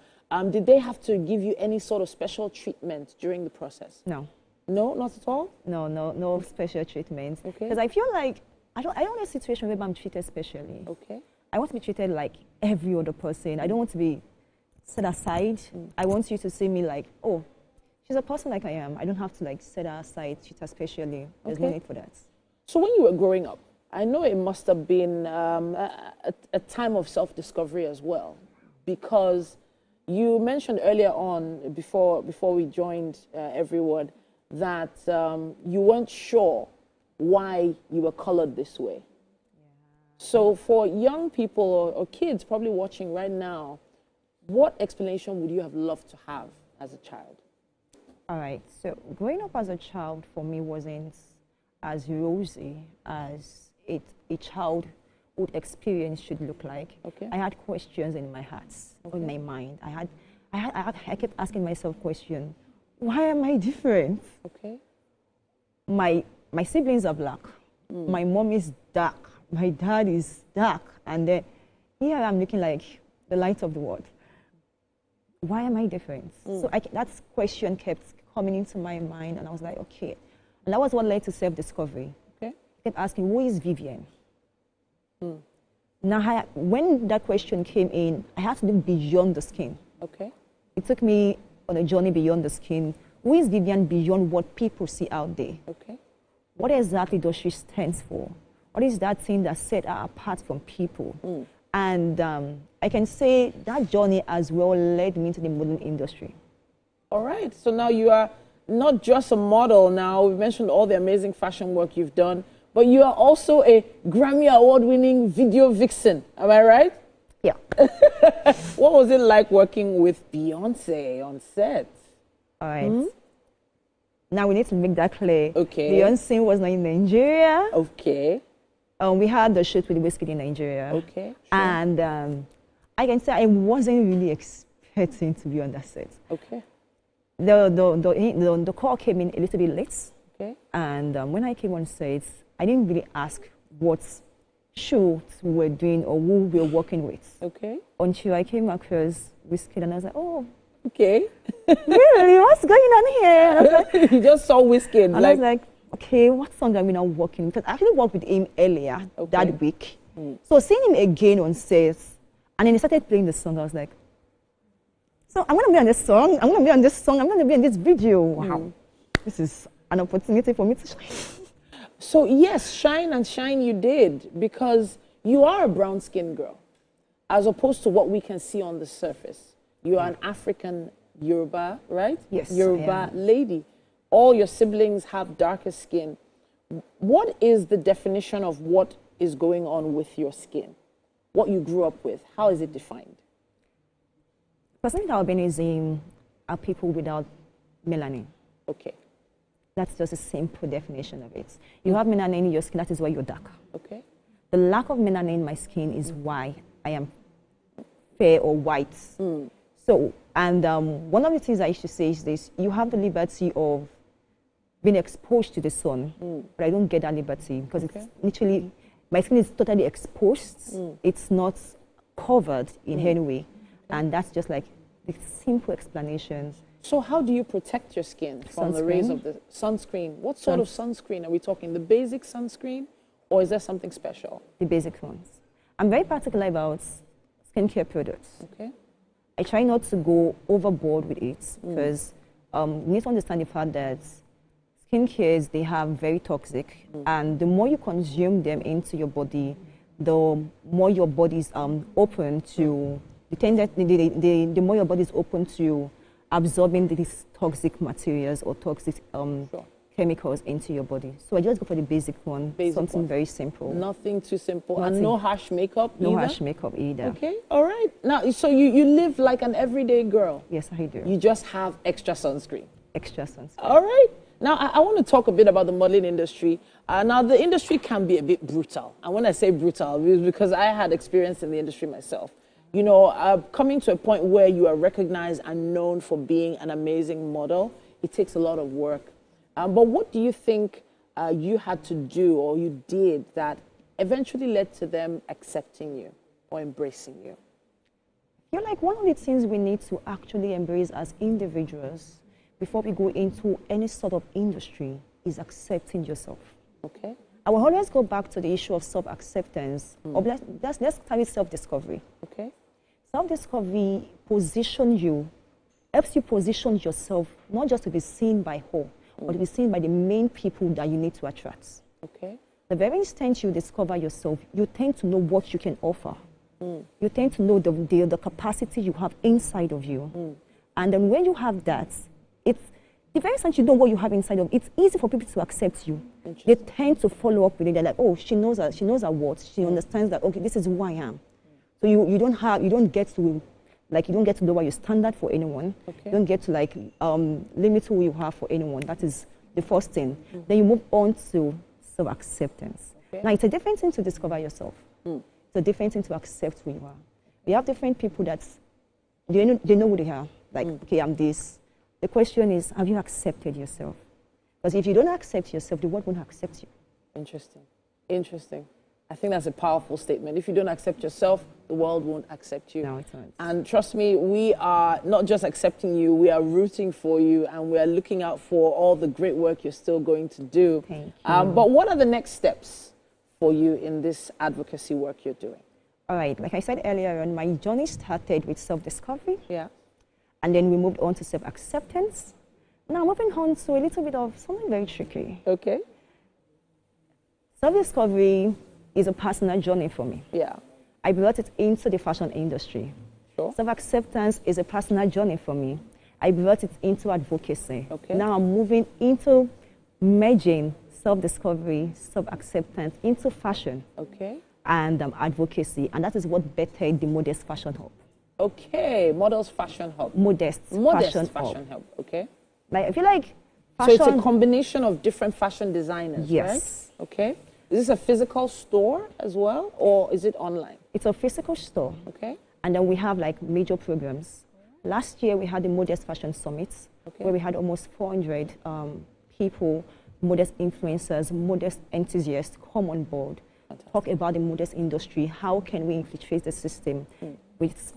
Did they have to give you any sort of special treatment during the process? No. No, not at all? No special treatment. Okay. Because I feel like I don't want a situation where I'm treated specially. Okay. I want to be treated like every other person. I don't want to be set aside. I want you to see me like, oh, she's a person like I am. I don't have to like set her aside, treat her specially. There's no need for that. So when you were growing up, I know it must have been a time of self-discovery as well, because you mentioned earlier on, before we joined everyone, that you weren't sure why you were colored this way. So for young people or kids probably watching right now, what explanation would you have loved to have as a child? All right. So growing up as a child for me wasn't as rosy as a childhood experience should look like. Okay. I had questions in my heart, in my mind. I kept asking myself questions. Why am I different? Okay. My siblings are black. My mom is dark. My dad is dark. And then here I'm looking like the light of the world. Why am I different? So that question kept coming into my mind, and I was like, okay. And that was what led to self-discovery. Okay. I kept asking, who is Vivian? Now, when that question came in, I had to look beyond the skin. Okay. It took me on a journey beyond the skin. Who is Vivian beyond what people see out there? Okay. What exactly does she stand for? What is that thing that set her apart from people? And I can say that journey as well led me into the modeling industry. All right. So now you are not just a model now. We've mentioned all the amazing fashion work you've done, but you are also a Grammy Award-winning video vixen. Am I right? Yeah. What was it like working with Beyonce on set? All right. Now we need to make that clear. Okay. Beyonce was not in Nigeria. Okay. We had the shoot with Whiskey in Nigeria. Okay. Sure. And I can say I wasn't really expecting to be on that set. Okay. The call came in a little bit late. Okay. And when I came on set, I didn't really ask what shoots we were doing or who we were working with. Okay. Until I came across Whiskey and I was like, oh. Okay. Really? What's going on here? And I was like, you just saw Whiskey and I was like, okay, what song are we now working? Because I actually worked with him earlier that week. So seeing him again on set, and then he started playing the song, I was like, so I'm going to be on this song, I'm going to be on this song, I'm going to be in this video. Wow. This is an opportunity for me to shine. So yes, shine and shine you did, because you are a brown-skinned girl, as opposed to what we can see on the surface. You are an African Yoruba, right? Yes, Yoruba lady. All your siblings have darker skin. What is the definition of what is going on with your skin? What you grew up with, how is it defined? Personally, albinism are people without melanin. Okay. That's just a simple definition of it. You have melanin in your skin, that is why you're dark. Okay. The lack of melanin in my skin is why I am fair or white. So, and one of the things I used to say is this: you have the liberty of being exposed to the sun, but I don't get that liberty because it's literally, my skin is totally exposed. It's not covered in any way. And that's just like the simple explanation. So how do you protect your skin from the rays of the sunscreen? What sort of sunscreen are we talking? The basic sunscreen, or is there something special? The basic ones. I'm very particular about skincare products. Okay. I try not to go overboard with it because we need to understand the fact that skincares, they have very toxic, and the more you consume them into your body, the more your body is open to the more your body is open to absorbing these toxic materials or toxic chemicals into your body. So I just go for the basic one, something very simple. Nothing too simple. And no harsh makeup either? No harsh makeup either. Okay, all right. Now, so you live like an everyday girl? Yes, I do. You just have extra sunscreen? Extra sunscreen. All right. Now, I want to talk a bit about the modeling industry. Now, the industry can be a bit brutal. And when I say brutal, it's because I had experience in the industry myself. You know, coming to a point where you are recognized and known for being an amazing model, it takes a lot of work. But what do you think you had to do or you did that eventually led to them accepting you or embracing you? I feel like one of the things we need to actually embrace as individuals before we go into any sort of industry is accepting yourself. Okay. I will always go back to the issue of self-acceptance. Or let's start with self-discovery. Okay. Self-discovery helps you position yourself not just to be seen by all, but to be seen by the main people that you need to attract. Okay. The very instant you discover yourself, you tend to know what you can offer. You tend to know the capacity you have inside of you. And then when you have that, the very instant you know what you have inside of, it's easy for people to accept you. They tend to follow up with it. They're like, oh, she knows her worth. She understands that, okay, this is who I am. So you don't get to lower your standard for anyone. Okay. You don't get to limit who you have for anyone. That is the first thing. Then you move on to self-acceptance. Okay. Now, it's a different thing to discover yourself. It's a different thing to accept who you are. We have different people that they know who they are. Like, okay, I'm this. The question is, have you accepted yourself? Because if you don't accept yourself, the world won't accept you. Interesting. Interesting. I think that's a powerful statement. If you don't accept yourself, the world won't accept you. No, it's not. And trust me, we are not just accepting you, we are rooting for you, and we are looking out for all the great work you're still going to do. Thank you. But what are the next steps for you in this advocacy work you're doing? All right, like I said earlier on, my journey started with self-discovery. Yeah. And then we moved on to self-acceptance. Now moving on to a little bit of something very tricky. Okay. Self-discovery is a personal journey for me. Yeah. I brought it into the fashion industry. Sure. Self-acceptance is a personal journey for me. I brought it into advocacy. Okay. Now I'm moving into merging self-discovery, self-acceptance into fashion. Okay. And advocacy. And that is what bettered the Modest Fashion Hub. Okay, Models Fashion Hub. Modest Fashion Hub. Hub. Okay. Like, I feel like fashion... So it's a combination of different fashion designers, yes. Right? Okay. Is this a physical store as well, or is it online? It's a physical store. Okay. And then we have like major programs. Last year we had the Modest Fashion Summit, where we had almost 400 people, modest influencers, modest enthusiasts come on board, talk about the modest industry, how can we infiltrate the system with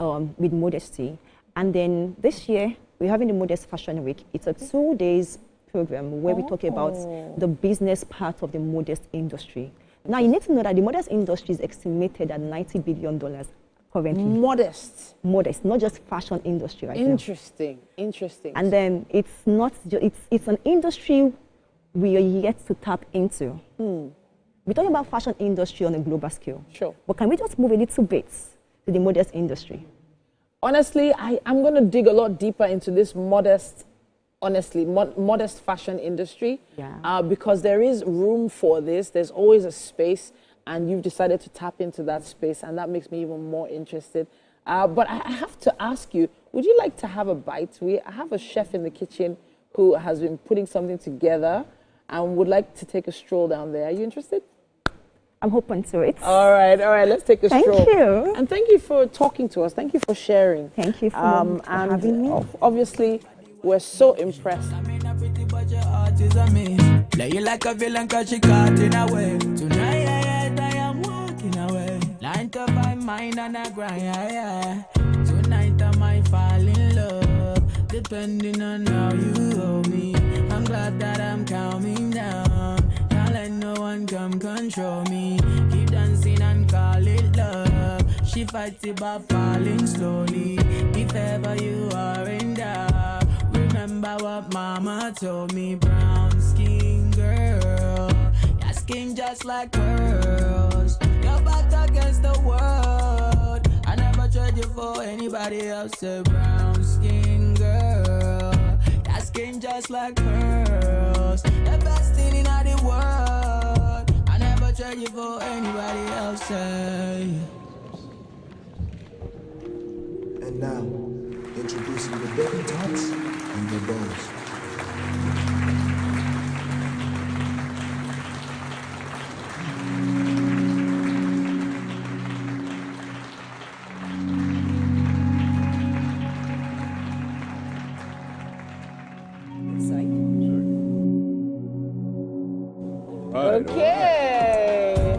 modesty. And then this year, we're having the Modest Fashion Week. It's a 2 days program where we talk about the business part of the modest industry. Now, you need to know that the modest industry is estimated at $90 billion currently. Modest, not just fashion industry right now. Interesting. And then it's not, it's an industry we are yet to tap into. We're talking about fashion industry on a global scale. Sure. But can we just move a little bit to the modest industry? Honestly, I'm going to dig a lot deeper into this modest fashion industry. Yeah. Because there is room for this. There's always a space, and you've decided to tap into that space, and that makes me even more interested. But I have to ask you, would you like to have a bite? I have a chef in the kitchen who has been putting something together and would like to take a stroll down there. Are you interested? I'm open to it. All right, let's take a stroll. Thank you. And thank you for talking to us. Thank you for sharing. Thank you for having me. Obviously, we're so impressed. Play you like a villain cause she caught in a way. Tonight I am walking away. 9 to 5 mind on a grind. Tonight I might fall in love, depending on how you hold me. I'm glad that I'm calming down. Can't let no one come control me. Keep dancing and call it love. She fights it by falling slowly. If ever you are in doubt, remember what mama told me. Brown skin girl, your skin just like pearls. Your back against the world. I never trade you for anybody else. A brown skin girl, your skin just like pearls. The best thing in the world. I never trade you for anybody else. And now, introducing the debutantes and the bones. Okay.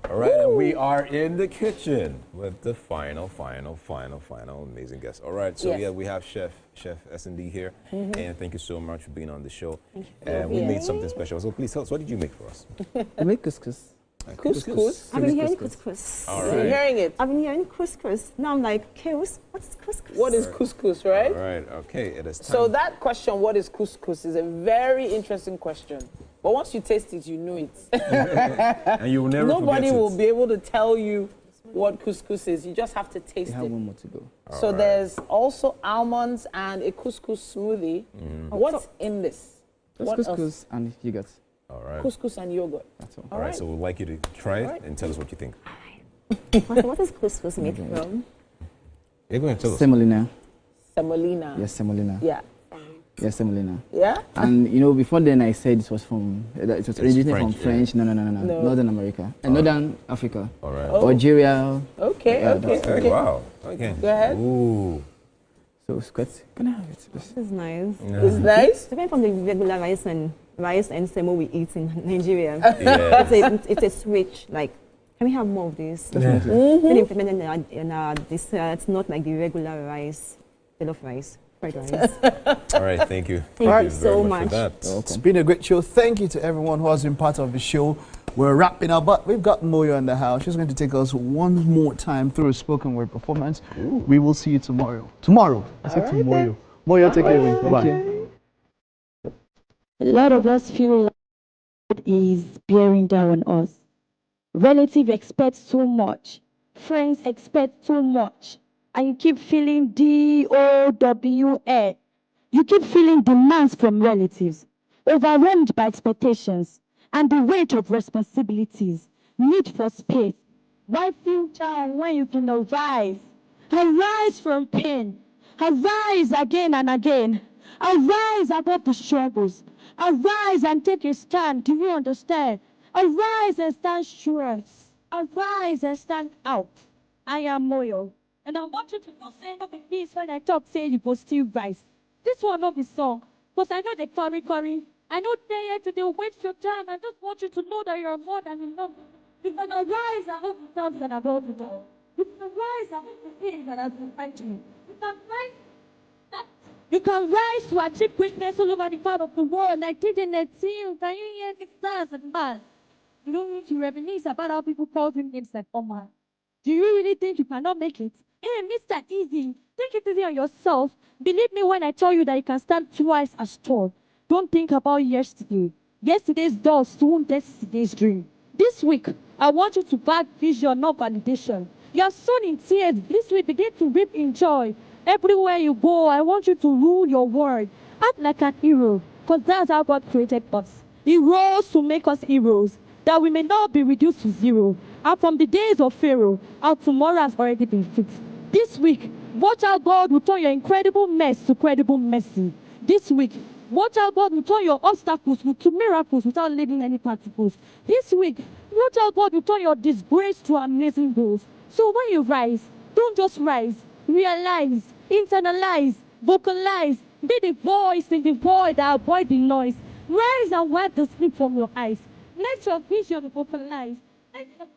All right, and we are in the kitchen with the final amazing guest. All right, so yeah, we have Chef S&D here, and thank you so much for being on the show. And we made something special. So please tell us, what did you make for us? I made couscous. Couscous? I've been hearing couscous. All right. You're hearing it? I've been hearing couscous. Now I'm like, what's couscous? What is couscous, right? All right, okay, it is time. So that question, what is couscous, is a very interesting question. But once you taste it, you know it. And you will never Nobody forget it. will be able to tell you what couscous is. You just have to taste it. We have one more to go. So there's also almonds and a couscous smoothie. What's in this? Just What couscous else? and yogurt. All right. Couscous and yogurt. That's all. All right, so we'd like you to try it and tell us what you think. What is couscous made from? Yeah, go ahead, tell us. Semolina. Semolina. Yes, semolina. Yeah. Yes, semolina. Yeah? And you know, before then I said it was from, it was originated from French. No. Northern America. Northern Africa. All right. Algeria. Okay, Yeah, okay. Wow. Okay. Go ahead. Ooh. So, Scott, can I have it? This is nice. Yeah. It's nice? Different from the regular rice and semo we eat in Nigeria. Yeah. It's a switch. Like, can we have more of this? Definitely. Implemented in our desserts, not like the regular rice, jollof rice, fried rice. All right, thank you. Thank you very so much much. for that. It's been a great show. Thank you to everyone who has been part of the show. We're wrapping up, but we've got Moyo in the house. She's going to take us one more time through a spoken word performance. Ooh. We will see you tomorrow. I said tomorrow. Moyo, take it away. Bye-bye. A lot of us feel like God is bearing down on us. Relatives expect so much. Friends expect so much. And you keep feeling DOWN. You keep feeling demands from relatives, overwhelmed by expectations, and the weight of responsibilities, need for space. Why feel down when you can arise? Arise from pain. Arise again and again. Arise above the struggles. Arise and take a stand. Do you understand? Arise and stand strong. Arise and stand out. I am Moyo. And I want you to know, say no be peace when I talk, say you go still rise. This one not be song, because I know they curry. I know they here today waste your time. I just want you to know that you're more than enough. You can arise and hope the times that are about to go. You can rise and hope the things that have been fighting you. You can rise. You can rise to achieve greatness all over the part of the world. Like didn't it see you? Can you hear the stars and man? You don't need to reminisce about how people call him names like Omar. Do you really think you cannot make it? Hey, Mr. Easy, take it easy on yourself. Believe me when I tell you that you can stand twice as tall. Don't think about yesterday. Yesterday's dust won't yesterday's dream. This week, I want you to back vision, not validation. You are sown in tears. This week, begin to reap in joy. Everywhere you go, I want you to rule your world. Act like an hero, because that's how God created us. He rose to make us heroes, that we may not be reduced to zero. And from the days of Pharaoh, our tomorrow has already been fixed. This week, watch how God will turn your incredible mess to credible mercy. This week, watch how God will turn your obstacles to miracles without leaving any particles. This week, watch how God will turn your disgrace to amazing goals. So when you rise, don't just rise. Realize, internalize, vocalize. Be the voice in the void that avoid the noise. Rise and wipe the sleep from your eyes. Let your vision vocalize. Let your